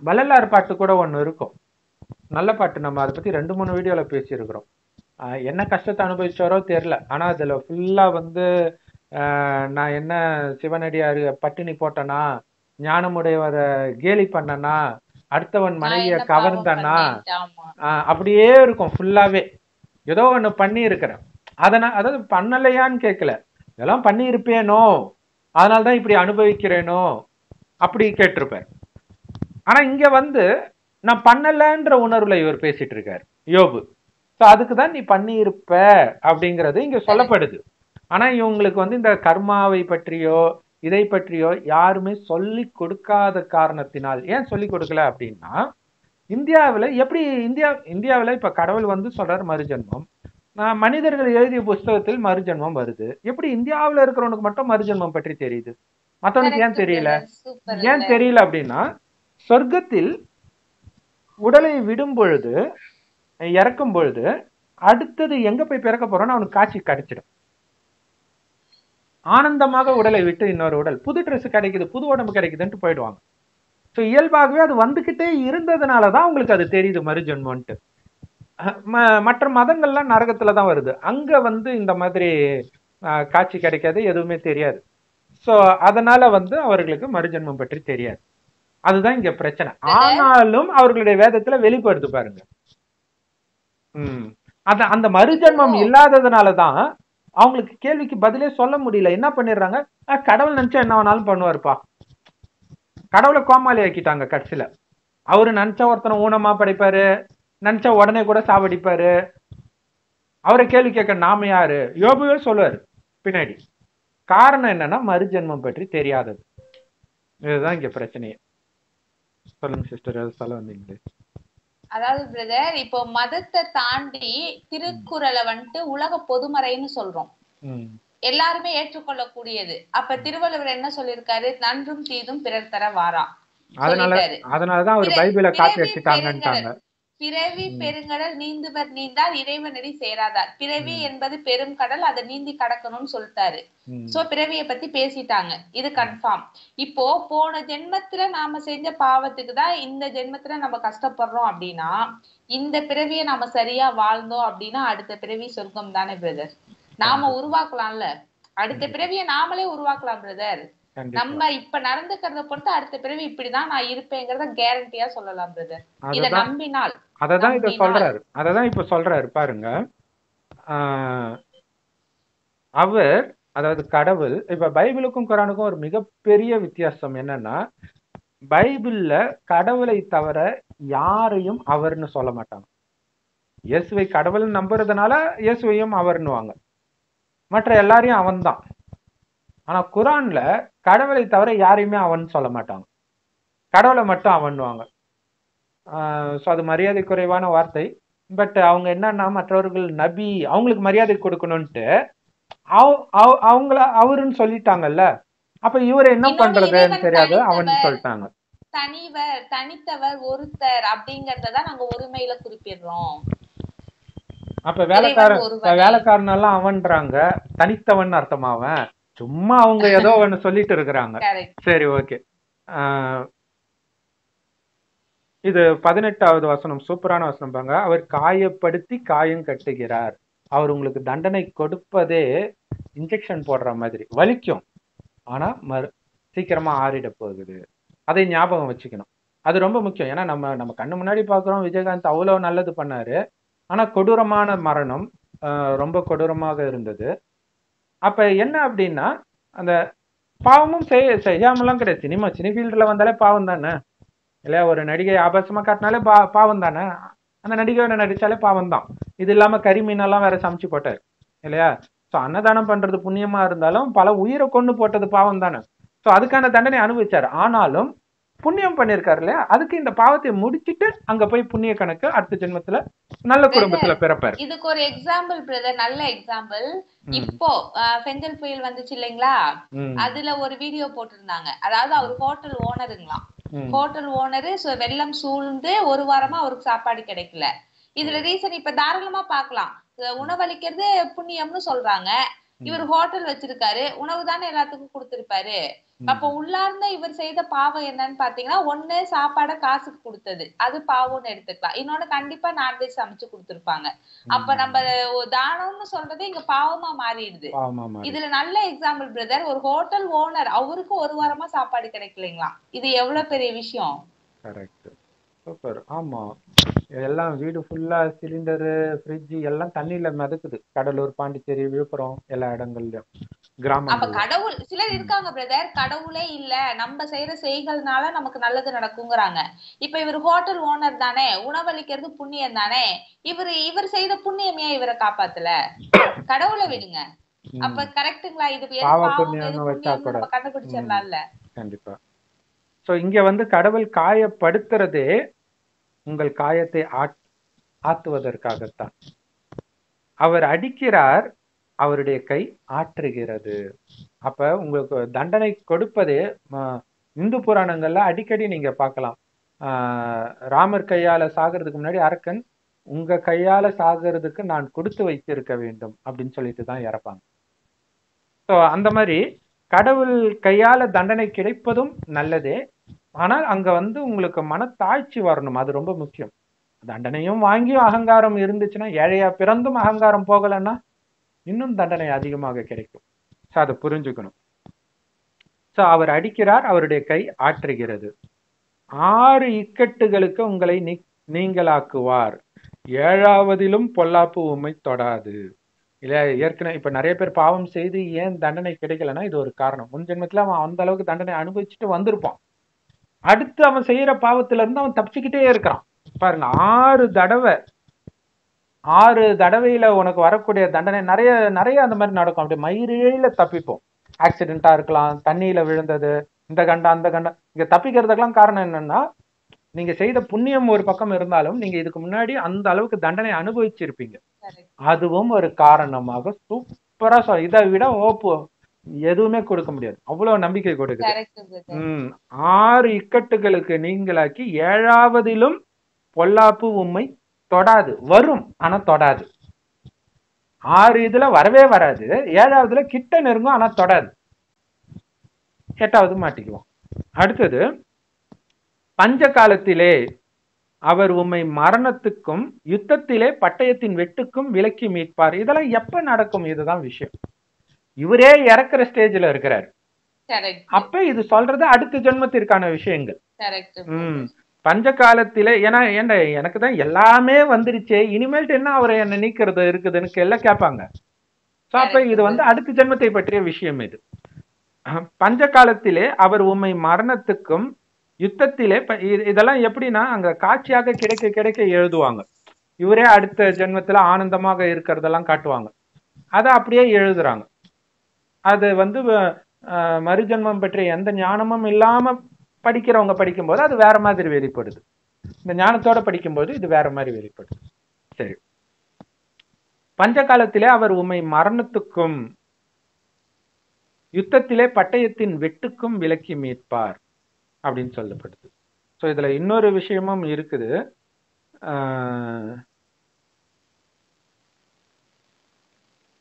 வள்ளலார் பாட்டு கூட ஒண்ணு இருக்கும், நல்ல பாட்டு. நம்ம அதை பத்தி 2-3 வீடியோல பேசியிருக்கிறோம். என்ன கஷ்டத்தை அனுபவிச்சாரோ தெரியல, ஆனா அதுல ஃபுல்லா வந்து நான் என்ன சிவனடியாரு பட்டினி போட்டனா, ஞானமுடையவரை கேலி பண்ணனா, அடுத்தவன் மனைவிய கவர்ந்தனா, அப்படியே இருக்கும் ஃபுல்லாவே. ஏதோ ஒண்ணு பண்ணி இருக்கிறேன், அதாவது பண்ணலையான்னு கேட்கல, இதெல்லாம் பண்ணி இருப்பேனோ, அதனால்தான் இப்படி அனுபவிக்கிறேனோ அப்படி கேட்டிருப்பேன். ஆனா இங்க வந்து நான் பண்ணலன்ற உணர்வுல இவர் பேசிட்டு இருக்காரு யோபு. சோ அதுக்குதான் நீ பண்ணி இருப்ப அப்படிங்கிறது இங்க சொல்லப்படுது. ஆனா இவங்களுக்கு வந்து இந்த கர்மாவை பற்றியோ இதை பற்றியோ யாருமே சொல்லி கொடுக்காத காரணத்தினால். ஏன் சொல்லி கொடுக்கல அப்படின்னா, இந்தியாவில எப்படி இந்தியாவில இப்ப கடவுள் வந்து சொல்றாரு மறுஜென்மம், மனிதர்கள் எழுதிய புஸ்தகத்தில் மறுஜென்மம் வருது. எப்படி இந்தியாவில இருக்கிறவனுக்கு மட்டும் மறுஜென்மம் பற்றி தெரியுது, மத்தவனுக்கு ஏன் தெரியல? ஏன் தெரியல அப்படின்னா, சொர்க்கத்தில் உடலை விடும் பொழுது, இறக்கும் பொழுது அடுத்தது எங்க போய் பிறக்க போறோம்னு அவனுக்கு காட்சி கிடைச்சிடும். ஆனந்தமாக உடலை விட்டு இன்னொரு உடல், புது ட்ரெஸ் கிடைக்குது, புது உடம்பு கிடைக்குதுன்ட்டு போயிடுவாங்க. ஸோ இயல்பாகவே அது வந்துகிட்டே இருந்ததுனாலதான் உங்களுக்கு அது தெரியுது மறுஜென்மன்ட்டு. மற்ற மதங்கள்லாம் நரகத்துல தான் வருது, அங்க வந்து இந்த மாதிரி காட்சி கிடைக்காது, எதுவுமே தெரியாது. சோ அதனால வந்து அவர்களுக்கு மறுஜென்மம் பற்றி தெரியாது. அதுதான் இங்க பிரச்சனை. பிரதர் ஆனாலும் அவர்களுடைய வேதத்துல வெளிப்படுத்து பாருங்க. அந்த இப்போ மறுஜென்மம் இல்லாததுனாலதான் அவங்களுக்கு கேள்விக்கு பதிலே சொல்ல முடியல. என்ன பண்ணிடுறாங்க, கடவுள் நினைச்சா என்ன வேணாலும் பண்ணுவாருப்பா. கடவுளை கோமாளி ஆக்கிட்டாங்க கடைசியில. அவரு நினைச்சா ஒருத்தனை ஊனமா படைப்பாரு, நினைச்சா உடனே கூட சாவடிப்பாரு. அவரை கேள்வி கேட்க நாம யாரு? யோபுவே சொல்லுவாரு பின்னாடி. காரணம் என்னன்னா மறுஜென்மம் பற்றி தெரியாதது. இதுதான் இங்க பிரச்சனையே. சொல்லுங்க சிஸ்டர், ஏதாவது சொல்ல வந்தீங்களே. அதாவது பிரதர், இப்போ மதத்தை தாண்டி திருக்குறளை வந்துட்டு உலக பொதுமறைன்னு சொல்றோம், எல்லாருமே ஏற்றுக்கொள்ளக்கூடியது. அப்ப திருவள்ளுவர் என்ன சொல்லியிருக்காரு? நன்றும் தீதும் பிறர் தர வாரா சொல்லிட்டாரு. அதனாலதான் அவர் பைபிளை காப்பி அடிச்சுட்டாங்கன்றாங்க. பிறவி பெருங்கடல் நீந்துவர் நீந்தால் இறைவனடி சேராதார். பிறவி என்பது பெரும் கடல், அதை நீந்தி கடக்கணும்னு சொல்லிட்டாரு. சோ பிறவியை பத்தி பேசிட்டாங்க, இது கன்ஃபார்ம். இப்போ போன ஜென்மத்துல நாம செஞ்ச பாவத்துக்கு தான் இந்த ஜென்மத்துல நம்ம கஷ்டப்படுறோம் அப்படின்னா, இந்த பிறவியை நாம சரியா வாழ்ந்தோம் அப்படின்னா அடுத்த பிறவி சொர்க்கம் தானே பிரதர்? நாம உருவாக்கலாம்ல, அடுத்த பிறவியை நாமளே உருவாக்கலாம் பிரதர். நம்ம இப்ப நடந்துக்கிறத பொறுத்து அடுத்த பிறவி இப்படிதான் நான் இருப்பேங்கிறத கேரண்டியா சொல்லலாம் பிரதர், இத நம்பினால். அததான் இப்ப சொல்றாரு, அததான் இப்ப சொல்றாரு பாருங்க. அவர், அதாவது கடவுள், இப்ப பைபிளுக்கும் குரானுக்கும் ஒரு மிகப்பெரிய வித்தியாசம் என்னன்னா, பைபிள்ல கடவுளை தவிர யாரையும் அவர்னு சொல்ல மாட்டாங்க. இயேசுவை கடவுள் நம்புறதுனால இயேசுவையும் அவர்னுவாங்க, மற்ற எல்லாரையும் அவன் தான். ஆனா குரான்ல கடவுளை தவிர யாரையுமே அவன் சொல்ல மாட்டாங்க, கடவுளை மட்டும் அவன்னுவாங்க. ஸோ அது மரியாதை குறைவான வார்த்தை. பட் அவங்க என்னன்னா, மற்றவர்கள் நபி, அவங்களுக்கு மரியாதை கொடுக்கணும்ட்டு அவங்கள அவருன்னு சொல்லிட்டாங்கல்ல, அப்ப இவரை என்ன பண்றதுன்னு தெரியாது அவன் சொல்லிட்டாங்க. தனிவர், தனித்தவர், ஒருத்தர் அப்படிங்கறதான் நாங்க ஒருமையில குறிப்பிடுறோம். அப்ப வேலைக்காரன் எல்லாம் அவன்றாங்க, தனித்தவன் அர்த்தமாவன், சும்மா அவங்க ஏதோ ஒண்ணு சொல்லிட்டு இருக்கிறாங்க. சரி, ஓகே. இது 18வது வசனம், சூப்பரான வசனம் பாங்க. அவர் காயப்படுத்தி காயம் கட்டுகிறார். அவர் உங்களுக்கு தண்டனை கொடுப்பதே இன்ஜெக்ஷன் போடுற மாதிரி வலிக்கும், ஆனா சீக்கிரமா ஆறிட போகுது. அதை ஞாபகம் வச்சுக்கணும், அது ரொம்ப முக்கியம். ஏன்னா நம்ம கண்ணு முன்னாடி பாக்குறோம் விஜயகாந்த் அவ்வளவு நல்லது பண்ணாரு, ஆனா கொடூரமான மரணம், ரொம்ப கொடூரமாக இருந்தது. அப்ப என்ன அப்படின்னா, அந்த பாவமும் செய்யாமலாம் கிடையாது. சினி ஃபீல்டுல வந்தாலே பாவம் தானே இல்லையா? ஒரு நடிகை ஆபாசமா காட்டினாலே பாவம் தானே, அந்த நடிகை நடிச்சாலே பாவம் தான். இது இல்லாம கறிமீனெல்லாம் வேற சமைச்சு போட்டாரு இல்லையா? ஸோ அன்னதானம் பண்றது புண்ணியமா இருந்தாலும் பல உயிரை கொண்டு போட்டது பாவம் தானே. ஸோ அதுக்கான தண்டனை அனுபவிச்சாரு. ஆனாலும் புண்ணியம் பண்ணிருக்காரு இல்லையா, அதுக்கு இந்த பாவத்தை முடிச்சிட்டு அங்க போய் புண்ணிய கணக்கு அடுத்த ஜென்மத்துல நல்ல குடும்பத்துல பிறப்பாரு. இதுக்கு ஒரு எக்ஸாம்பிள் பிரதர், நல்ல எக்ஸாம்பிள். இப்போ பெஞ்சல் புயல் வந்துச்சு இல்லைங்களா, அதுல ஒரு வீடியோ போட்டிருந்தாங்க. அதாவது அவர் ஹோட்டல் ஓனருங்களாம், ஹோட்டல் ஓனரு வெள்ளம் சூழ்ந்து ஒரு வாரமா அவருக்கு சாப்பாடு கிடைக்கல. இதுல ரீசன் இப்ப தாராளமா பாக்கலாம், உணவளிக்கிறது புண்ணியம்னு சொல்றாங்க. இவர் ஹோட்டல் வச்சிருக்காரு, உணவு தானே எல்லாத்துக்கும் கொடுத்திருப்பாரு. அப்ப உள்ளார்ந்த இவர் செய்த பாவம் என்னன்னு பாத்தீங்கன்னா, ஒண்ணு சாப்பாட காசுக்கு கொடுத்தது, அது பாவம்னு எடுத்துக்கலாம். இன்னொன்னு கண்டிப்பா நான்வெஜ் சமைச்சு கொடுத்திருப்பாங்க. அப்ப நம்ம தானம்னு சொல்றது இங்க பாவமா மாறிடுது. இதுல நல்ல எக்ஸாம்பிள் பிரதர், ஒரு ஹோட்டல் ஓனர், அவருக்கு ஒரு வாரமா சாப்பாடு கிடைக்கலைங்களா, இது எவ்வளவு பெரிய விஷயம். Correct, super. ஆமா, எல்லாம் வீடு ஃபுல்லா சிலிண்டரு, ஃப்ரிட்ஜ் எல்லாம் தண்ணியில மிதக்குது. கடலூர், பாண்டிச்சேரி, விழுப்புரம், எல்லா இடங்கள்லயும் கிராமம். அப்ப கடவுள் சிலர் இருக்காங்க பிரதர், கடவுளே இல்ல, நம்ம செய்யற செய்கள்னால நமக்கு நல்லது நடக்குங்கிறாங்க. இப்ப இவர் ஹோட்டல் ஓனர் தானே, உணவளிக்கிறது புண்ணியம் தானே, இவர் செய்த புண்ணியமே இவரை காப்பாத்தல, கடவுளை விடுங்க. அப்ப கரெக்டுங்களா? இது நம்ம கண்டுபிடிச்சிடலாம்ல. கண்டிப்பா. சோ இங்க வந்து கடவுள் காயப்படுத்துறதே உங்கள் காயத்தை ஆத்துவதற்காகத்தான். அவர் அடிக்கிறார், அவருடைய கை ஆற்றுகிறது. அப்ப உங்களுக்கு தண்டனை கொடுப்பதே இந்து புராணங்கள்ல அடிக்கடி நீங்க பார்க்கலாம். ராமர் கையால சாகிறதுக்கு முன்னாடி அரக்கன், உங்க கையால சாகிறதுக்கு நான் கொடுத்து வைத்திருக்க வேண்டும் அப்படின்னு சொல்லிட்டு தான் இறப்பாங்க. ஸோ அந்த மாதிரி கடவுள் கையால தண்டனை கிடைப்பதும் நல்லதே, ஆனால் அங்க வந்து உங்களுக்கு மனத்தாழ்ச்சி வரணும், அது ரொம்ப முக்கியம். தண்டனையும் வாங்கியும் அகங்காரம் இருந்துச்சுன்னா, ஏழையா பிறந்தும் அகங்காரம் போகலன்னா இன்னும் தண்டனை அதிகமாக கிடைக்கும். அதை புரிஞ்சுக்கணும். சோ அவர் அடிக்கிறார், அவருடைய கை ஆற்றுகிறது. 6 இக்கட்டுகளுக்கு உங்களை நீங்களாக்குவார், 7வதிலும் பொல்லாப்பு உம்மை தொடாது. இல்ல ஏற்கனவே இப்ப நிறைய பேர் பாவம் செய்து ஏன் தண்டனை கிடைக்கலன்னா இது ஒரு காரணம். முன் ஜென்மத்துல அவன் அந்த அளவுக்கு தண்டனை அனுபவிச்சுட்டு வந்திருப்பான். அடுத்து அவன் செய்யற பாவத்துல இருந்து அவன் தப்பிச்சுக்கிட்டே இருக்கிறான். பாருங்க, 6 தடவையில உனக்கு வரக்கூடிய தண்டனை நிறைய நிறைய அந்த மாதிரி நடக்கும். அப்படி மயிரிழையில தப்பிப்போம். ஆக்சிடென்டா இருக்கலாம், தண்ணியில விழுந்தது, இந்த கண்டம் அந்த கண்டம். இங்க தப்பிக்கிறதுக்கெல்லாம் காரணம் என்னன்னா, நீங்க செய்த புண்ணியம் ஒரு பக்கம் இருந்தாலும் நீங்க இதுக்கு முன்னாடி அந்த அளவுக்கு தண்டனை அனுபவிச்சிருப்பீங்க. அதுவும் ஒரு காரணமாக சூப்பரா இதை விட ஓப்பு எதுவுமே கொடுக்க முடியாது. அவ்வளவு நம்பிக்கை கொடுக்குது. 6 இக்கட்டுகளுக்கு நீங்களாக்கி 7வதிலும் பொல்லாப்பு உம்மை தொடாது. வரும், ஆனா தொடாது. 6 இதுல வரவே வராது, 7வதுல கிட்ட நெருங்கும், ஆனா தொடாது. 8வது மாட்டிக்குவோம். அடுத்தது, பஞ்ச காலத்திலே அவர் உம்மை மரணத்துக்கும் யுத்தத்திலே பட்டயத்தின் வெட்டுக்கும் விலக்கி மீட்பார். இதெல்லாம் எப்ப நடக்கும்? இதுதான் விஷயம். இவரே இறக்குற ஸ்டேஜ்ல இருக்கிறார். அப்ப இது சொல்றது அடுத்த ஜென்மத்திற்கான விஷயங்கள். பஞ்ச காலத்திலே, ஏன்னா எனக்கு தான் எல்லாமே வந்துருச்சே, இனிமேல்ட்டு என்ன அவரை என்ன நீக்கிறது இருக்குதுன்னு எல்லாம் கேட்பாங்க. அப்ப இது அடுத்த ஜென்மத்தை பற்றிய விஷயம். இது பஞ்ச காலத்திலே அவர் உம்மை மரணத்துக்கும் யுத்தத்திலே, இதெல்லாம் எப்படின்னா அங்க காட்சியாக கிடைக்க கிடைக்க எழுதுவாங்க. இவரே அடுத்த ஜென்மத்துல ஆனந்தமாக இருக்கிறதெல்லாம் காட்டுவாங்க, அதை அப்படியே எழுதுறாங்க. அது மறுஜென்மம் பற்றிய எந்த ஞானமும் இல்லாம படிக்கிறவங்க படிக்கும்போது அது வேற மாதிரி வெளிப்படுது. இந்த ஞானத்தோட படிக்கும்போது இது வேற மாதிரி வெளிப்படுது. சரி, பஞ்ச காலத்திலே அவர் உம்மை மரணத்துக்கும் யுத்தத்திலே பட்டயத்தின் வெட்டுக்கும் விலக்கி மீட்பார் அப்படின்னு சொல்லப்படுது. ஸோ இதுல இன்னொரு விஷயமும் இருக்குது.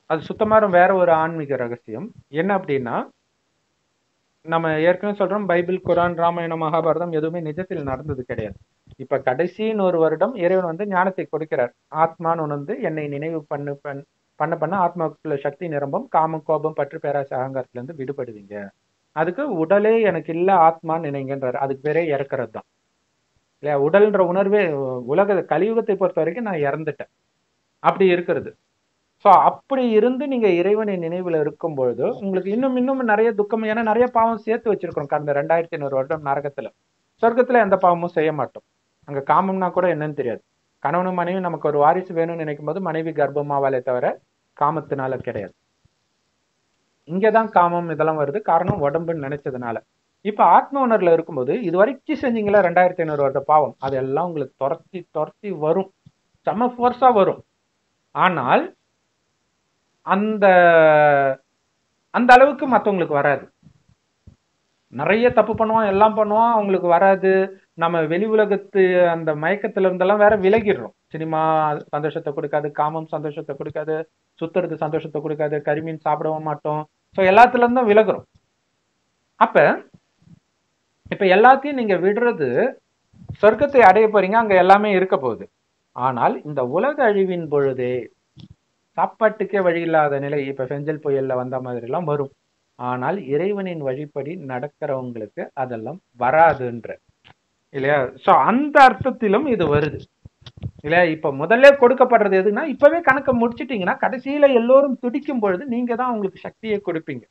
அது சுத்தமாக வேற ஒரு ஆன்மீக ரகசியம். என்ன அப்படின்னா, நம்ம ஏற்கனவே சொல்றோம், பைபிள், குரான், ராமாயணம், மகாபாரதம் எதுவுமே நிஜத்தில் நடந்தது கிடையாது. இப்ப கடைசின்னு ஒரு வருடம் இறைவன் ஞானத்தை கொடுக்கிறார். ஆத்மான்னு உணர்ந்து என்னை நினைவு பண்ண ஆத்மாவுக்குள்ள சக்தி நிரம்பும், காமம், கோபம், பற்று, பேராசை, அகங்காரத்துல இருந்து விடுபடுவீங்க. அதுக்கு உடலே எனக்கு இல்ல, ஆத்மான்னு நினைங்கன்றாரு. அதுக்கு பேரே இறக்குறது தான் இல்லையா? உடல்ன்ற உணர்வே கலியுகத்தை பொறுத்த வரைக்கும் நான் இறந்துட்டேன் அப்படி இருக்கிறது. ஸோ அப்படி இருந்து நீங்க இறைவனின் நினைவுல இருக்கும் பொழுது உங்களுக்கு இன்னும் நிறைய துக்கம். ஏன்னா நிறைய பாவம் சேர்த்து வச்சிருக்கிறோம் கடந்த 2500 வருடம் நரகத்துல. சொர்க்கத்துல எந்த பாவமும் செய்ய மாட்டோம். அங்க காமம்னா கூட என்னன்னு தெரியாது. கணவனும் மனைவி நமக்கு ஒரு வாரிசு வேணும்னு நினைக்கும் போது மனைவி கர்ப்பமாவாலே தவிர காமத்தினால கிடையாது. இங்கதான் காமம் இதெல்லாம் வருது, காரணம் உடம்புன்னு நினைச்சதுனால. இப்ப ஆத்ம உணர்வுல இருக்கும்போது இது வரைக்கும் செஞ்சீங்களா 2500 வருட பாவம், அதெல்லாம் உங்களுக்கு துரத்தி வரும், செம ஃபோர்ஸா வரும். ஆனால் அந்த அளவுக்கு மற்றவங்களுக்கு வராது. நிறைய தப்பு பண்ணுவான், எல்லாம் பண்ணுவான், அவங்களுக்கு வராது. நம்ம வெளி உலகத்து அந்த மயக்கத்துல இருந்தெல்லாம் வேற விலகிடுறோம். சினிமா சந்தோஷத்தை கொடுக்காது, காமம் சந்தோஷத்தை கொடுக்காது, சுத்துறது சந்தோஷத்தை கொடுக்காது, கரிமீன் சாப்பிடவும் மாட்டோம். ஸோ எல்லாத்துல இருந்தும் விலகுறோம். அப்ப இப்ப எல்லாத்தையும் நீங்க விடுறது, சொர்க்கத்தை அடைய போறீங்க, அங்க எல்லாமே இருக்க போகுது. ஆனால் இந்த உலக அழிவின் பொழுதே சாப்பாட்டுக்கே வழி இல்லாத நிலை, இப்ப செஞ்சல் புயல்ல வந்த மாதிரி எல்லாம் வரும். ஆனால் இறைவனின் வழிப்படி நடக்கிறவங்களுக்கு அதெல்லாம் வராதுன்ற இல்லையா? சோ அந்த அர்த்தத்திலும் இது வருது இல்லையா? இப்ப முதல்ல கொடுக்கப்படுறது எதுன்னா, இப்பவே கணக்கை முடிச்சிட்டீங்கன்னா கடைசியில எல்லோரும் துடிக்கும் பொழுது நீங்க தான் உங்களுக்கு சக்தியை கொடுப்பீங்க.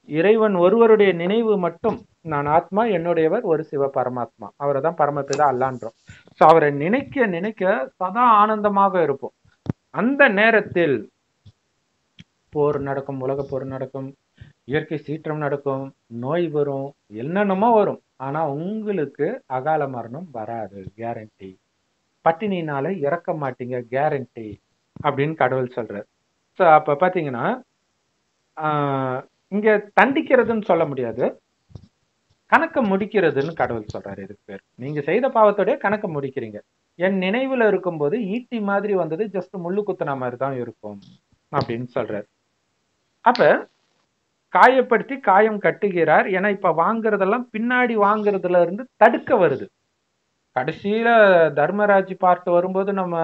இறைவன் ஒருவருடைய நினைவு மட்டும், நான் ஆத்மா, என்னுடையவர் ஒரு சிவ பரமாத்மா, அவரை தான் பரமபிதா அல்லான்றோம். ஸோ அவரை நினைக்க நினைக்க சதா ஆனந்தமாக இருப்போம். அந்த நேரத்தில் போர் நடக்கும், உலக போர் நடக்கும், இயற்கை சீற்றம் நடக்கும், நோய் வரும், என்னென்னமோ வரும். ஆனா உங்களுக்கு அகால மரணம் வராது, கேரண்டி. பட்டினினால இறக்க மாட்டீங்க, கேரண்டி அப்படின்னு கடவுள் சொல்றாரு. ஸோ அப்ப பாத்தீங்கன்னா இங்க தண்டிக்கிறதுன்னு சொல்ல முடியாது, கணக்க முடிக்கிறதுன்னு கடவுள் சொல்றாரு. இதுக்கு பேர் நீங்க செய்த பாவத்தோட கணக்க முடிக்கிறீங்க. என் நினைவுல இருக்கும்போது ஈட்டி மாதிரி வந்தது, ஜஸ்ட் முள்ளு குத்துன மாதிரி தான் இருக்கும் அப்படின்னு சொல்றாரு. அப்ப காயப்படுத்தி காயம் கட்டுகிறார். ஏன்னா இப்ப வாங்குறதெல்லாம் பின்னாடி வாங்குறதுல இருந்து தடுக்க வருது. கடைசியில தர்மராஜ் பார்த்து வரும்போது நம்ம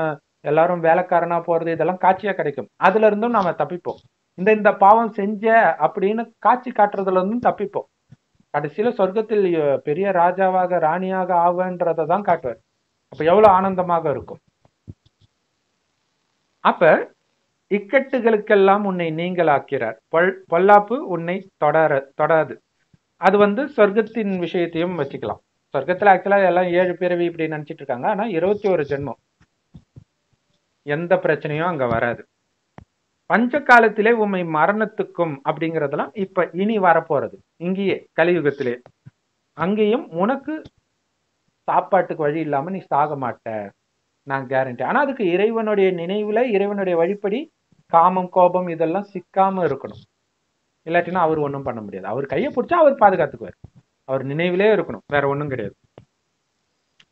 எல்லாரும் வேலைக்காரனா போறது இதெல்லாம் காட்சியா கிடைக்கும், அதுல இருந்தும் நாம தப்பிப்போம். இந்த பாவம் செஞ்ச அப்படின்னு காட்சி காட்டுறதுல இருந்தும் தப்பிப்போம். கடைசியில சொர்க்கத்தில் பெரிய ராஜாவாக ராணியாக ஆவன்றதை தான் காட்டுவார். அப்ப எவ்வளவு ஆனந்தமாக இருக்கும். அப்ப இக்கட்டுகளுக்கெல்லாம் உன்னை நீங்களாக்கிறார், பொல்லாப்பு உன்னை தொடாது. அது சொர்க்கத்தின் விஷயத்தையும் வச்சுக்கலாம். சொர்க்கத்துல ஆக்சுவலா எல்லாம் 7 பிறவி இப்படி நினைச்சிட்டு இருக்காங்க. ஆனா 21 ஜென்மம், எந்த பிரச்சனையும் அங்க வராது. பஞ்ச காலத்திலே உண்மை மரணத்துக்கும் அப்படிங்கறதெல்லாம் இப்ப இனி வரப்போறது. இங்கேயே கலியுகத்திலே அங்கேயும் உனக்கு சாப்பாட்டுக்கு வழி இல்லாம நீ சாக மாட்ட, நான் கேரண்டி. ஆனா அதுக்கு இறைவனுடைய நினைவுல, இறைவனுடைய வழிப்படி காமம் கோபம் இதெல்லாம் சிக்காம இருக்கணும். இல்லாட்டினா அவர் ஒன்றும் பண்ண முடியாது. அவர் கையை பிடிச்சா அவர் பாதுகாத்துக்குவார். அவர் நினைவிலே இருக்கணும், வேற ஒண்ணும் கிடையாது.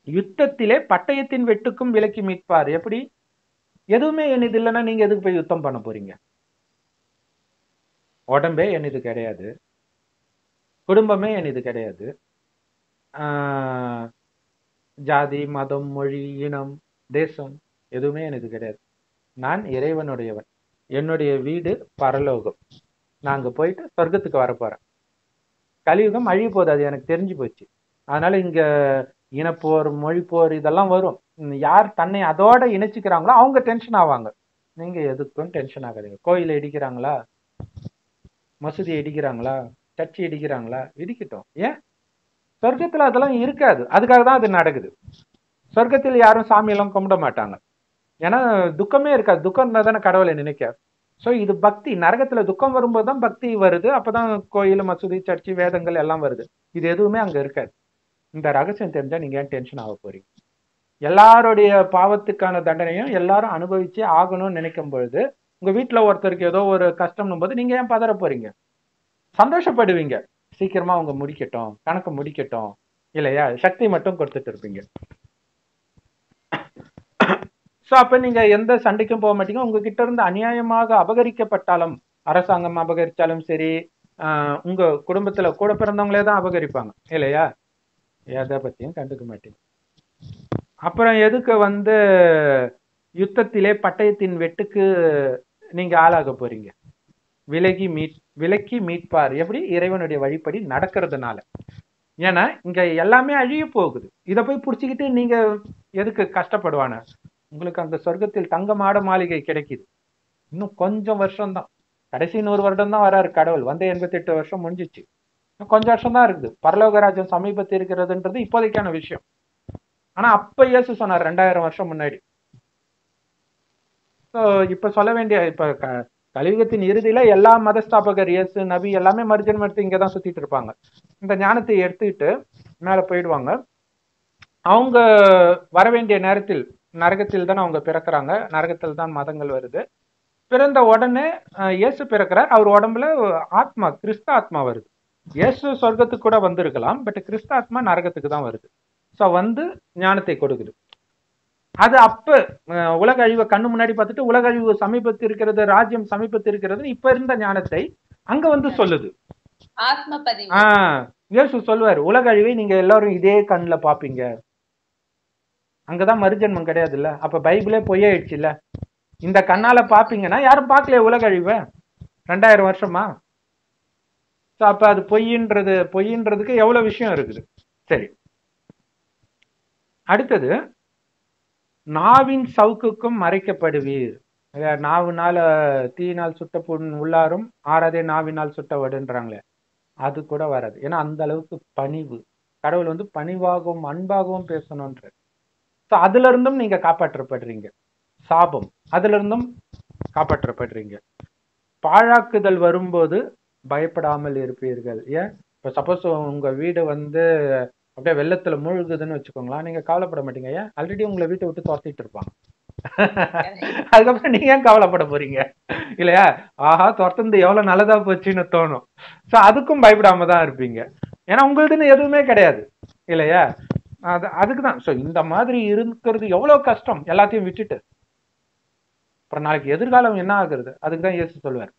யுத்தத்திலே பட்டயத்தின் வெட்டுக்கும் விலக்கி மீட்பார். எப்படி? எதுவுமே என்னது இல்லைன்னா நீங்க எதுக்கு போய் யுத்தம் பண்ண போறீங்க? உடம்பே என்னது கிடையாது, குடும்பமே என்னது கிடையாது, ஜாதி மதம் மொழி இனம் தேசம் எதுவுமே எனக்கு கிடையாது. நான் இறைவனுடையவன். என்னுடைய வீடு பரலோகம். நாங்க போயிட்டு சொர்க்கத்துக்கு வரப்போறேன். கலியுகம் அழிய போகுது, அது எனக்கு தெரிஞ்சு போச்சு. அதனால இங்க இனப்போர் மொழிப்போர் இதெல்லாம் வரும். யார் தன்னை அதோட இணைச்சிக்கிறாங்களோ அவங்க டென்ஷன் ஆவாங்க. நீங்க எதுக்கும் டென்ஷன் ஆகாதீங்க. கோயிலை இடிக்கிறாங்களா, மசூதி இடிக்கிறாங்களா, சர்ச்சை இடிக்கிறாங்களா, இடிக்கட்டும். ஏன்? சொர்க்கத்துல அதெல்லாம் இருக்காது. அதுக்காக தான் அது நடக்குது. சொர்க்கத்தில் யாரும் சாமியெல்லாம் கும்பிட மாட்டாங்க. ஏன்னா துக்கமே இருக்காது. துக்கம் இருந்தா தானே கடவுளை நினைக்க. ஸோ இது பக்தி. நரகத்துல துக்கம் வரும்போது தான் பக்தி வருது. அப்பதான் கோயில் மசூதி சர்ச்சி வேதங்கள் எல்லாம் வருது. இது எதுவுமே அங்க இருக்காது. இந்த ரகசியம் தெரிஞ்சா நீங்க ஏன் டென்ஷன் ஆக போறீங்க? எல்லாருடைய பாவத்துக்கான தண்டனையும் எல்லாரும் அனுபவிச்சே ஆகணும்னு நினைக்கும் பொழுது உங்க வீட்டுல ஒருத்தருக்கு ஏதோ ஒரு கஷ்டம்னும் போது நீங்க ஏன் பதற போறீங்க? சந்தோஷப்படுவீங்க. சீக்கிரமா அவங்க முடிக்கட்டும், கணக்கு முடிக்கட்டும், இல்லையா? சக்தி மட்டும் கொடுத்துட்டு இருப்பீங்க. ஸோ அப்ப நீங்க எந்த சண்டைக்கும் போக மாட்டீங்க. உங்ககிட்ட இருந்து அநியாயமாக அபகரிக்கப்பட்டாலும், அரசாங்கம் அபகரிச்சாலும் சரி, உங்க குடும்பத்துல கூட பிறந்தவங்களே தான் அபகரிப்பாங்க, இல்லையா? எதை பத்தியும் கண்டுக்க மாட்டீங்க. அப்புறம் எதுக்கு யுத்தத்திலே பட்டயத்தின் வெட்டுக்கு நீங்க ஆளாக போறீங்க? விலக்கி மீட்பார். எப்படி? இறைவனுடைய வழிப்படி நடக்கிறதுனால. ஏன்னா இங்க எல்லாமே அழிய போகுது. இதை போய் புடிச்சுக்கிட்டு நீங்க எதுக்கு கஷ்டப்படுவான? உங்களுக்கு அந்த சொர்க்கத்தில் தங்க மாட மாளிகை கிடைக்குது. இன்னும் கொஞ்சம் வருஷம் தான், கடைசி 100 வருடம் தான் வராரு கடவுள். 88 வருஷம் முடிஞ்சிச்சு. கொஞ்சம் வருஷம் தான் இருக்குது. பரலோகராஜ்யம் சமீபத்தில் இருக்கிறதுன்றது இப்போதைக்கான விஷயம். ஆனா அப்ப இயேசு சொன்னார் 2000 வருஷம் முன்னாடி. இப்ப சொல்ல வேண்டிய இப்ப கலியுகத்தின் இறுதியில எல்லா மதஸ்தாபகர், இயேசு நபி எல்லாமே மறுஜன்மம் எடுத்து இங்கதான் சுத்திட்டு இருப்பாங்க. இந்த ஞானத்தை எடுத்துக்கிட்டு மேல போயிடுவாங்க. அவங்க வர வேண்டிய நேரத்தில் நரகத்தில் தான் அவங்க பிறக்கிறாங்க. நரகத்தில் தான் மதங்கள் வருது. பிறந்த உடனே இயேசு பிறக்கிறார். அவர் உடம்புல ஆத்மா, கிறிஸ்து ஆத்மா வருது. இயேசு சொர்க்கத்துக்கு கூட வந்திருக்கலாம், பட் கிறிஸ்து ஆத்மா நரகத்துக்கு தான் வருது. ஸோ ஞானத்தை கொடுக்குது. அது அப்ப உலக அழிவை கண்ணு முன்னாடி பார்த்துட்டு உலக அழிவு சமீபத்தில் இருக்கிறது, ராஜ்யம் சமீபத்தில் இருக்கிறது, இப்ப இருந்த ஞானத்தை அங்க சொல்லுது. இயேசு சொல்லுவார், உலக அழிவை நீங்க எல்லாரும் இதே கண்ணுல பாப்பீங்க. அங்கதான் மறுஜன்மம் கிடையாது இல்ல. அப்ப பைபிளே பொய்யாயிடுச்சு இல்ல. இந்த கண்ணால பாப்பீங்கன்னா யாரும் பார்க்கலையே உலக அழிவை 2000 வருஷமா. அப்ப அது பொய்ன்றதுக்கு எவ்வளவு விஷயம் இருக்குது. சரி, அடுத்தது நாவின் சவுக்குக்கும் மறைக்கப்படுவீர். நாவுனால தீயினால் சுட்ட புண் உள்ளாரும், ஆறாதே நாவினால் சுட்ட வடுன்றாங்களே, அது கூட வராது. ஏன்னா அந்த அளவுக்கு பணிவு. கடவுள் பணிவாகவும் அன்பாகவும் பேசணும்ன்ற. அதுல இருந்தும் நீங்க காப்பாற்றப்படுறீங்க. சாபம், அதுல இருந்தும் காப்பாற்றப்படுறீங்க. பாழாக்குதல் வரும்போது பயப்படாமல் இருப்பீர்கள். ஏன்? இப்ப சப்போஸ் உங்க வீடு அப்படியே வெள்ளத்துல மூழ்குதுன்னு வச்சுக்கோங்களேன், நீங்க கவலைப்பட மாட்டீங்க. ஏன்? ஆல்ரெடி உங்களை வீட்டை விட்டு துரத்திட்டு இருப்பாங்க. அதுக்கப்புறம் நீங்க ஏன் கவலைப்பட போறீங்க? இல்லையா? ஆஹா, துரத்துந்து எவ்வளவு நல்லதா போச்சுன்னு தோணும். சோ அதுக்கும் பயப்படாம தான் இருப்பீங்க. ஏன்னா உங்களுதுன்னு எதுவுமே கிடையாது, இல்லையா? அதுக்குதான். சோ இந்த மாதிரி இருக்கிறது எவ்வளவு கஷ்டம், எல்லாத்தையும் விட்டுட்டு. அப்புறம் நாளைக்கு எதிர்காலம் என்ன ஆகுறது? அதுக்குதான் இயேசு சொல்லுவார்,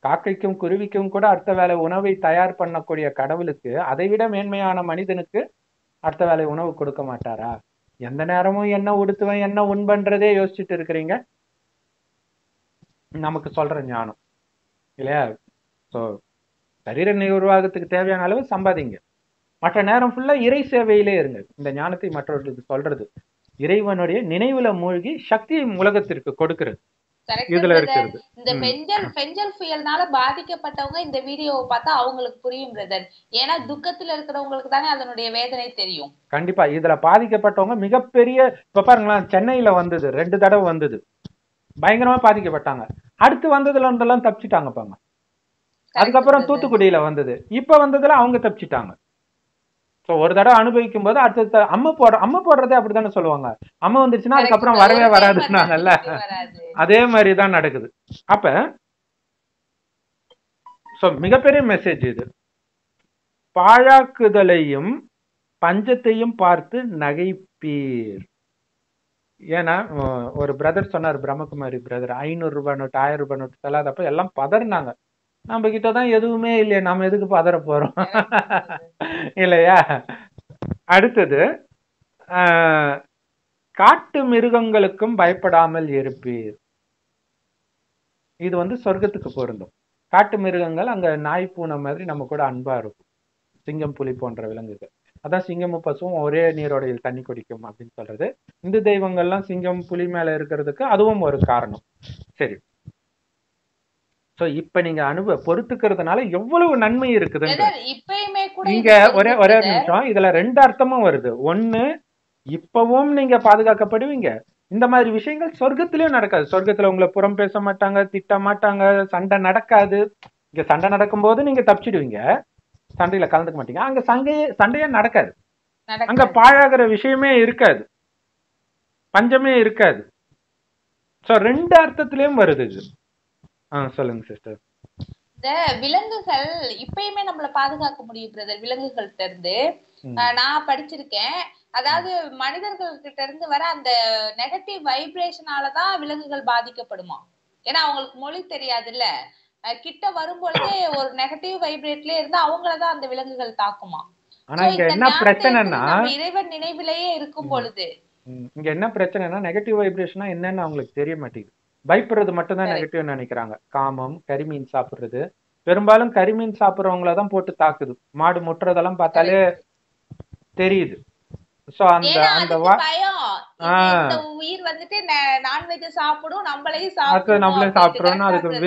காக்கைக்கும் குருவிக்கும் கூட அடுத்த வேலை உணவை தயார் பண்ணக்கூடிய கடவுளுக்கு அதை விட மேன்மையான மனிதனுக்கு அடுத்த வேலை உணவு கொடுக்க மாட்டாரா? எந்த நேரமும் என்ன உடுத்துவேன் என்ன உண்பன்றதே யோசிச்சுட்டு இருக்கிறீங்க. நமக்கு சொல்ற ஞானம் இல்லையா? ஸோ சரீர நிர்வாகத்துக்கு தேவையான அளவு சம்பாதிங்க. மற்ற நேரம் ஃபுல்லா இறை சேவையிலே இருங்க. இந்த ஞானத்தை மற்றவர்களுக்கு சொல்றது இறைவனுடைய நினைவுல மூழ்கி சக்தியை உலகத்திற்கு கொடுக்கிறது கரெக்ட் இதுல பிரதர். இருக்கிறது. இந்த பெஞ்சல் புயல்னால பாதிக்கப்பட்டவங்க இந்த வீடியோவை பார்த்தா அவங்களுக்கு புரியும் பிரதர். ஏன்னா துக்கத்துல இருக்கிறவங்களுக்கு தானே அதனுடைய வேதனை தெரியும். கண்டிப்பா இதுல பாதிக்கப்பட்டவங்க மிகப்பெரிய, இப்ப பாருங்களேன், சென்னையில வந்தது 2 தடவை வந்தது, பயங்கரமா பாதிக்கப்பட்டாங்க. அடுத்து வந்ததுல இருந்தெல்லாம் தப்பிச்சிட்டாங்க பாங்க. அதுக்கப்புறம் தூத்துக்குடியில வந்தது, இப்ப வந்ததுல அவங்க தப்பிச்சிட்டாங்க. ஸோ ஒரு தடவை அனுபவிக்கும் போது அடுத்த அம்மா போடுறதே அப்படித்தானே சொல்லுவாங்க. அம்மா வந்துருச்சுன்னா அதுக்கப்புறம் வரவே வராதுன்னாங்கல்ல, அதே மாதிரிதான் நடக்குது. அப்ப மிகப்பெரிய மெசேஜ் இது. பாழாக்குதலையும் பஞ்சத்தையும் பார்த்து நகைப்பீர். ஏன்னா ஒரு பிரதர் சொன்னார், பிரம்மகுமாரி பிரதர், 500 ரூபாய் நோட்டு 1000 ரூபாய் நோட்டு செல்லாதப்ப எல்லாம் பதறினாங்க. நம்ம கிட்டதான் எதுவுமே இல்லையா, நம்ம எதுக்கு பதற போறோம் இல்லையா? அடுத்தது, காட்டு மிருகங்களுக்கும் பயப்படாமல் இருப்பீர். இது சொர்க்கத்துக்கு பொருந்தும். காட்டு மிருகங்கள் அங்க நாய் பூனை மாதிரி நம்ம கூட அன்பா இருக்கும். சிங்கம் புலி போன்ற விலங்குகள். அதான் சிங்கமும் பசுவும் ஒரே நீரோடையில் தண்ணி குடிக்கும் அப்படின்னு சொல்றது. இந்து தெய்வங்கள்லாம் சிங்கம் புலி மேல இருக்கிறதுக்கு அதுவும் ஒரு காரணம். சரி, சோ இப்ப நீங்க பொறுத்துக்கிறதுனால எவ்வளவு நன்மை இருக்குதுன்னு இங்க ஒரே நிமிஷம், இதுல 2 அர்த்தமும் வருது. ஒண்ணு, இப்பவும் நீங்க பாதுகாக்கப்படுவீங்க. இந்த மாதிரி விஷயங்கள் சொர்க்கத்திலயும் நடக்காது. சொர்க்கத்துல உங்களை புறம் பேச மாட்டாங்க, திட்ட மாட்டாங்க, சண்டை நடக்காது. இங்க சண்டை நடக்கும் போது நீங்க தப்பிச்சிடுவீங்க, சண்டையில கலந்துக்க மாட்டீங்க. அங்க சண்டையே நடக்காது, அங்க பாழாகிற விஷயமே இருக்காது, பஞ்சமே இருக்காது. சோ 2 அர்த்தத்திலயும் வருது இது. சொல்லுங்க சிஸ்டர். இந்த விலங்குகள் இப்பயுமே நம்மள பாதுகாக்க முடியும் பிரதர். விலங்குகள்ட்ட இருந்து நான் படிச்சிருக்கேன். அதாவது மனிதர்கள் கிட்ட இருந்து வர அந்த நெகட்டிவ் வைப்ரேஷனாலதான் விலங்குகள் பாதிக்கப்படுமா. ஏன்னா அவங்களுக்கு மொழி தெரியாதுல்ல, கிட்ட வரும் பொழுதே ஒரு நெகட்டிவ் வைப்ரேட்லயே இருந்து அவங்களதான் அந்த விலங்குகள் தாக்குமா. ஆனா இங்க என்ன பிரச்சனைனா, இறைவன் நினைவிலேயே இருக்கும் பொழுது இங்க என்ன பிரச்சனைனா, நெகட்டிவ் வைப்ரேஷனா என்னன்னு அவங்களுக்கு தெரிய மாட்டேங்குது. பயப்படுறது மட்டும்தான் நெகட்டிவ் நினைக்கிறாங்க. காமம், கரிமீன் சாப்பிடுறது, பெரும்பாலும் கரிமீன் சாப்பிடுறவங்களதான் போட்டு தாக்குது. மாடு முட்டுறதெல்லாம் பார்த்தாலே தெரியுது. சோ அந்த உயிர் வந்துட்டு நான்வெஜ் சாப்பிடும், நம்மளையும் சாப்பிடுறோம்னு அதுக்கு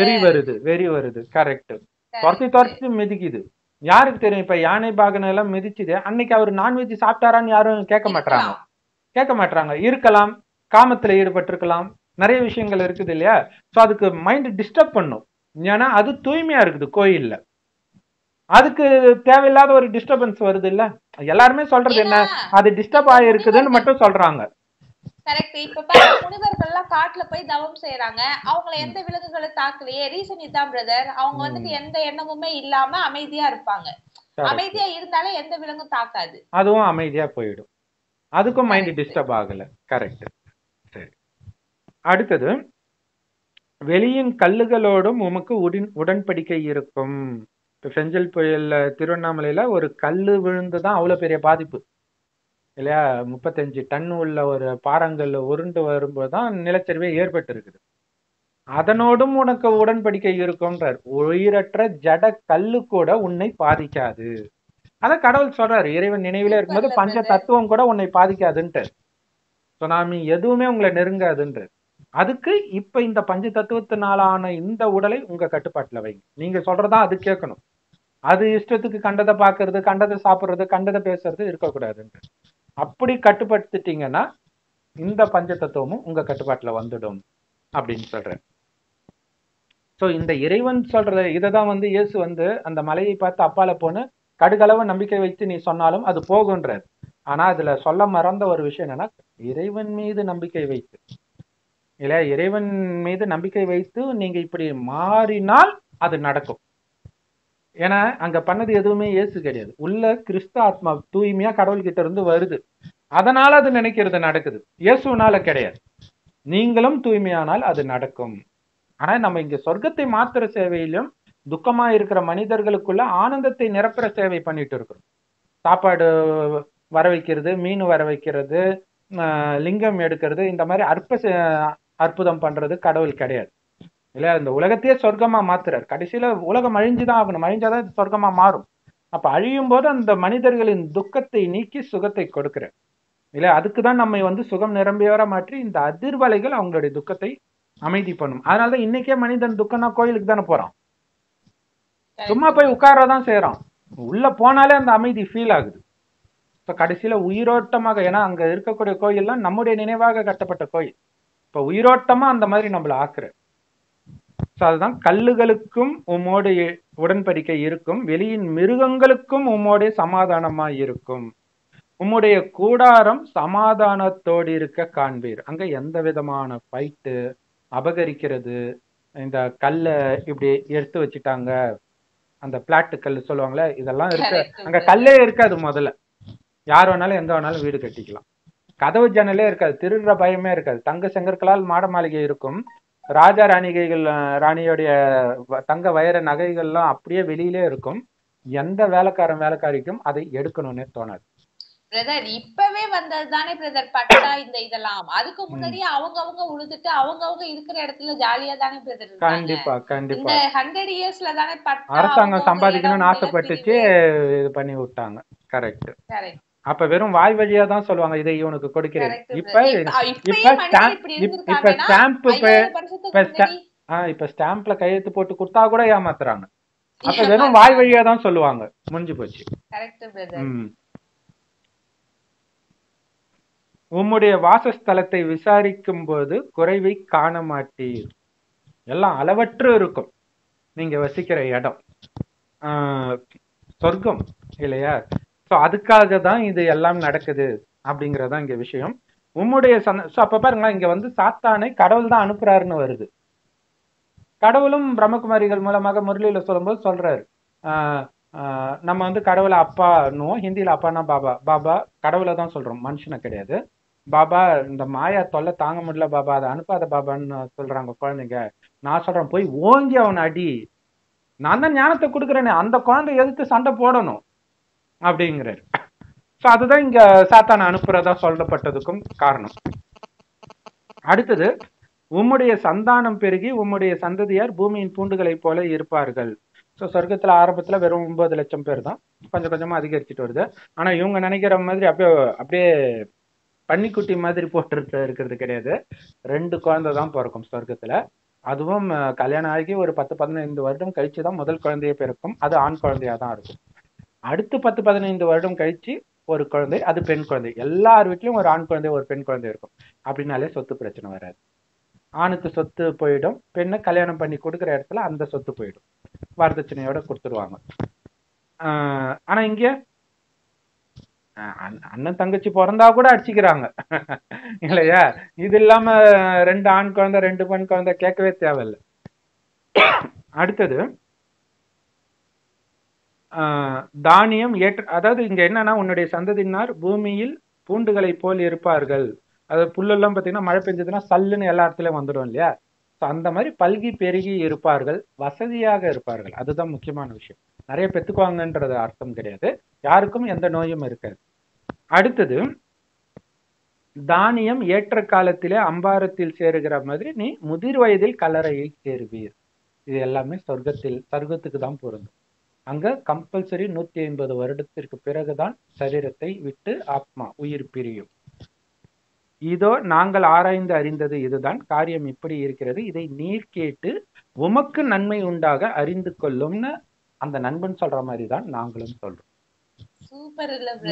வெறி வருது. கரெக்ட். துரத்தி மிதிக்குது. யாருக்கு தெரியும்? இப்ப யானை பாகனை எல்லாம் மிதிச்சுது, அன்னைக்கு அவர் நான்வெஜ் சாப்பிட்டாரான்னு யாரும் கேட்க மாட்டாங்க. இருக்கலாம், காமத்துல ஈடுபட்டிருக்கலாம், நிறைய விஷயங்கள் இருக்குது இல்லையா? சோ அதுக்கு மைண்ட் டிஸ்டர்ப் பண்ணும். ஏன்னா அது தூய்மையா இருக்குது கோயில்ல, அதுக்கு தேவையில்லாத ஒரு டிஸ்டர்பன்ஸ் வருது இல்ல. எல்லாருமே சொல்றது என்ன, அது டிஸ்டர்ப் ஆயிருக்குதுன்னு மட்டும் சொல்றாங்க. கரெக்ட். இப்ப முனிவர்கள் எல்லாம் காட்டுல போய் தவம் செய்யறாங்க, அவங்களை எந்த விலங்குகளை தாக்கலையே. ரீசன் இதான் பிரதர், அவங்க வந்துட்டு எந்த எண்ணமுமே இல்லாம அமைதியா இருப்பாங்க. அமைதியா இருந்தாலே எந்த விலங்கும் தாக்காது, அதுவும் அமைதியா போயிடும். அதுக்கும் மைண்ட் டிஸ்டர்ப் ஆகல. கரெக்ட். சரி, அடுத்தது, வெளியின் கல்லுகளோடும் உமக்கு உடன்படிக்கை இருக்கும். இப்ப பெஞ்சல் புயல்ல திருவண்ணாமலையில ஒரு கல்லு விழுந்துதான் அவ்வளவு பெரிய பாதிப்பு இல்லையா? 35 டன் உள்ள ஒரு பாறாங்கல்ல உருண்டு வரும்போதுதான் நிலச்சரிவே ஏற்பட்டு இருக்குது. அதனோடும் உனக்கு உடன்படிக்கை இருக்கும்ன்றார். உயிரற்ற ஜட கல்லு கூட உன்னை பாதிக்காது. அதான் கடவுள் சொல்றாரு, இறைவன் நினைவிலே இருக்கும்போது பஞ்ச தத்துவம் கூட உன்னை பாதிக்காதுன்ட்டு. சுனாமி எதுவுமே உங்களை நெருங்காதுன்ற. அதுக்கு இப்ப இந்த பஞ்ச தத்துவத்தினாலான இந்த உடலை உங்க கட்டுப்பாட்டுல வைங்க. நீங்க சொல்றதா அது கேட்கணும். அது இஷ்டத்துக்கு கண்டதை பாக்குறது, கண்டதை சாப்பிடுறது, கண்டதை பேசுறது இருக்கக்கூடாதுன்ற. அப்படி கட்டுப்படுத்திட்டீங்கன்னா இந்த பஞ்ச தத்துவமும் உங்க கட்டுப்பாட்டுல வந்துடும் அப்படின்னு சொல்றேன். சோ இந்த இறைவன் சொல்ற இததான் இயேசு அந்த மலையை பார்த்து அப்பால போன கடுகளவு நம்பிக்கை வைத்து நீ சொன்னாலும் அது போகுன்றார். ஆனா அதுல சொல்ல மறந்த ஒரு விஷயம் என்னன்னா, இறைவன் மீது நம்பிக்கை வைத்து இல்லையா, இறைவன் மீது நம்பிக்கை வைத்து நீங்க இப்படி மாறினால் அது நடக்கும். ஏன்னா அங்க பண்ணது எதுவுமே இயேசு கிடையாது, உள்ள கிறிஸ்து ஆத்மா தூய்மையா கடவுள்கிட்ட இருந்து வருது. அதனால அது நினைக்கிறது நடக்குது, இயேசுனால கிடையாது. நீங்களும் தூய்மையானால் அது நடக்கும். ஆனா நம்ம இங்க சொர்க்கத்தை மாத்திர சேவையிலும் துக்கமா இருக்கிற மனிதர்களுக்குள்ள ஆனந்தத்தை நிரப்புற சேவை பண்ணிட்டு இருக்கிறோம். சாப்பாடு வர வைக்கிறது, மீன் வர வைக்கிறது, லிங்கம் எடுக்கிறது, இந்த மாதிரி அற்புதம் பண்றது கடவுள் கிடையாது. இல்ல இந்த உலகத்தையே சொர்க்கமா மாத்துறாரு. கடைசியில உலகம் அழிஞ்சுதான் ஆகணும், அழிஞ்சாதான் இது சொர்க்கமா மாறும். அப்ப அழியும் போது அந்த மனிதர்களின் துக்கத்தை நீக்கி சுகத்தை கொடுக்கிறார் இல்ல. அதுக்குதான் நம்மை வந்து சுகம் நிரம்பியவர மாற்றி இந்த அதிர்வலைகள் அவங்களுடைய துக்கத்தை அமைதி பண்ணும். அதனாலதான் இன்னைக்கே மனிதன் துக்கம்னா கோயிலுக்கு தானே போறான், சும்மா போய் உட்காரதான் செய்யறான். உள்ள போனாலே அந்த அமைதி ஃபீல் ஆகுது. இப்ப கடைசியில உயிரோட்டமாக, ஏன்னா அங்க இருக்கக்கூடிய கோயில்லாம் நம்முடைய நினைவாக கட்டப்பட்ட கோயில். இப்ப உயிரோட்டமா அந்த மாதிரி நம்மள ஆக்குற. அதுதான் கல்லுகளுக்கும் உம்மோடு உடன்படிக்கை இருக்கும், வெளியின் மிருகங்களுக்கும் உம்மோடைய சமாதானமா இருக்கும், உம்முடைய கூடாரம் சமாதானத்தோடு இருக்க காண்பீர். அங்க எந்த விதமான ஃபைட்டு, அபகரிக்கிறது, இந்த கல்ல இப்படி எடுத்து வச்சுட்டாங்க, அந்த பிளாட்டு கல் சொல்லுவாங்களே, இதெல்லாம் இருக்க அங்க கல்லே இருக்காது. முதல்ல யார் வேணாலும் எங்க வேணாலும் வீடு கட்டிக்கலாம், கதவு ஜன்னலே இருக்காது, திருடுற பயமே இருக்காது. தங்க செங்கற்களால் மாட மாளிகை இருக்கும், ராஜா ராணியோடைய தங்க வைர நகைகள்லாம் அப்படியே வெளியிலே இருக்கும். எந்த வேலைக்காரிக்கும் அதை எடுக்கணும்னே தோணாது. பிரதர் இப்பவே வந்தது தானே பிரதர் பட்டா இந்த இதெல்லாம். அதுக்கு முன்னாடியே அவங்க உழுதுட்டு அவங்க இருக்கிற இடத்துல ஜாலியா தானே பிரதர் இருக்காங்க. கண்டிப்பா கண்டிப்பா. இந்த 100 இயர்ஸ்ல தானே பட்டா அரசாங்கம் சம்பாதிக்கணும்னு ஆசைப்பட்டுச்சு, இது பண்ணி விட்டாங்க. கரெக்ட். அப்ப வெறும் வாய் வழியா தான் சொல்லுவாங்க, இதை இவனுக்கு கொடுக்கிறேன். இப்ப ஸ்டாம்ப்ல கையெழுத்து போட்டு கொடுத்தா கூட ஏமாத்துறாங்க. அப்ப வெறும் வாய் வழியா தான் சொல்லுவாங்க, முடிஞ்சு போச்சு. உம்முடைய வாசஸ்தலத்தை விசாரிக்கும் போது குறைவை காண மாட்டீர். எல்லாம் அளவற்று இருக்கும் நீங்க வசிக்கிற இடம், சொர்க்கம் இல்லையா? சோ அதுக்காக தான் இது எல்லாம் நடக்குது அப்படிங்கறதான் இங்க விஷயம். உம்முடைய அப்ப பாருங்களா, இங்க வந்து சாத்தானை கடவுள் தான் அனுப்புறாருன்னு வருது. கடவுளும் பிரம்மகுமாரிகள் மூலமாக முரளியில சொல்லும்போது சொல்றாரு, நம்ம வந்து கடவுளை அப்பான்னுவோம், ஹிந்தியில அப்பானா பாபா. பாபா கடவுளை தான் சொல்றோம், மனுஷனை கிடையாது. பாபா இந்த மாயா தொல்லை தாங்க முடியல பாபா, அதை அனுப்பாத பாபான்னு சொல்றாங்க குழந்தைங்க. நான் சொல்றேன், போய் ஓங்கி அவனை அடி, நான் தான் ஞானத்தை கொடுக்குறேனே, அந்த குழந்தை எதிர்த்து சண்டை போடணும் அப்படிங்கிறாரு. ஸோ அதுதான் இங்க சாத்தானை அனுப்புறதா சொல்லப்பட்டதுக்கும் காரணம். அடுத்தது, உம்முடைய சந்தானம் பெருகி உம்முடைய சந்ததியார் பூமியின் பூண்டுகளை போல இருப்பார்கள். ஸோ சொர்க்கத்துல ஆரம்பத்துல வெறும் 9 லட்சம் பேர் தான், கொஞ்சம் கொஞ்சமா அதிகரிச்சுட்டு வருது. ஆனா இவங்க நினைக்கிற மாதிரி அப்படியே பன்னிக்குட்டி மாதிரி போட்டு இருக்கிறது கிடையாது. 2 குழந்தை தான் பிறக்கும் சொர்க்கத்துல. அதுவும் கல்யாணம் ஆகி ஒரு 10-15 வருடம் கழிச்சுதான் முதல் குழந்தையே பிறக்கும். அது ஆண் குழந்தையா தான் இருக்கும். அடுத்து 10-15 வருடம் கழிச்சு ஒரு குழந்தை, அது பெண் குழந்தை. எல்லார் வீட்லயும் ஒரு ஆண் குழந்தை ஒரு பெண் குழந்தை இருக்கும். அப்படின்னாலே சொத்து பிரச்சனை வராது. ஆணுக்கு சொத்து போயிடும், பெண்ணை கல்யாணம் பண்ணி கொடுக்குற இடத்துல அந்த சொத்து போயிடும், வரதட்சணையோட கொடுத்துருவாங்க. ஆனா இங்க அண்ணன் தங்கச்சி பிறந்தா கூட அடிச்சுக்கிறாங்க இல்லையா? இது இல்லாம 2 ஆண் குழந்தை 2 பெண் குழந்தை கேட்கவே தேவையில்லை. அடுத்தது தானியம் அதாவது இங்க என்னன்னா, உன்னுடைய சந்ததியினார் பூமியில் பூண்டுகளை போல் இருப்பார்கள். அதாவது புல்லெல்லாம் பார்த்தீங்கன்னா மழை பெஞ்சதுன்னா சல்லுன்னு எல்லா இடத்துலயும் வந்துடும் இல்லையா? அந்த மாதிரி பல்கி பெருகி இருப்பார்கள், வசதியாக இருப்பார்கள். அதுதான் முக்கியமான விஷயம். நிறைய பெத்துக்குவாங்கன்றது அர்த்தம் கிடையாது, யாருக்கும் எந்த நோயும் இருக்காது. அடுத்தது, தானியம் ஏற்ற காலத்திலே அம்பாரத்தில் சேருகிற மாதிரி நீ முதிர் வயதில் கல்லறையில் சேருவீர். இது எல்லாமே சொர்க்கத்துக்கு தான் பொருந்தும். அங்க கம்பல்சரி 150 வருடத்திற்கு பிறகுதான் சரீரத்தை விட்டு ஆத்மா உயிர் பிரியும். இதோ நாங்கள் ஆராய்ந்து அறிந்தது இதுதான், காரியம் இப்படி இருக்கிறது, இதை நீர் கேட்டு உமக்கு நன்மை உண்டாக அறிந்து கொள்ளும்னு அந்த நண்பன் சொல்ற மாதிரி தான் நாங்களும் சொல்றோம்.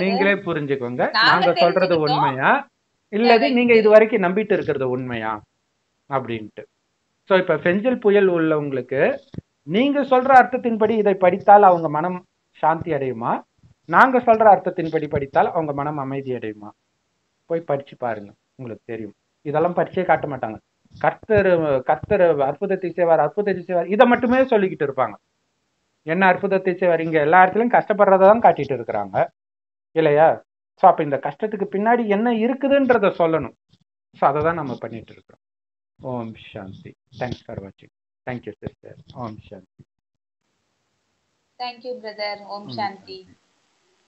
நீங்களே புரிஞ்சுக்கோங்க, நாங்க சொல்றது உண்மையா இல்லது நீங்க இது வரைக்கும் நம்பிட்டு இருக்கிறது உண்மையா அப்படின்ட்டு. சோ இப்ப பெஞ்சல் புயல் உள்ளவங்களுக்கு நீங்க சொல்ற அர்த்தத்தின்படி இதை படித்தால் அவங்க மனம் சாந்தி அடையுமா, நாங்க சொல்ற அர்த்தத்தின்படி படித்தால் அவங்க மனம் அமைதி அடையுமா? போய் படிச்சு பாருங்க, உங்களுக்கு தெரியும். இதெல்லாம் படிச்சே காட்ட மாட்டாங்க. கர்த்தர் அற்புதத்தை செய்வார் இதை மட்டுமே சொல்லிக்கிட்டு இருப்பாங்க. என்ன அற்புதத்தை செய்வார்? இங்க எல்லா இடத்துலயும் கஷ்டப்படுறதான் காட்டிட்டு இருக்கிறாங்க இல்லையா? ஸோ அப்ப இந்த கஷ்டத்துக்கு பின்னாடி என்ன இருக்குதுன்றத சொல்லணும். ஸோ அதை தான் நம்ம பண்ணிட்டு இருக்கிறோம். ஓம் சாந்தி. தேங்க்ஸ் ஃபார் வாட்சிங். Thank you sister. ஓம் சாந்தி. Thank you brother. ஓம் சாந்தி.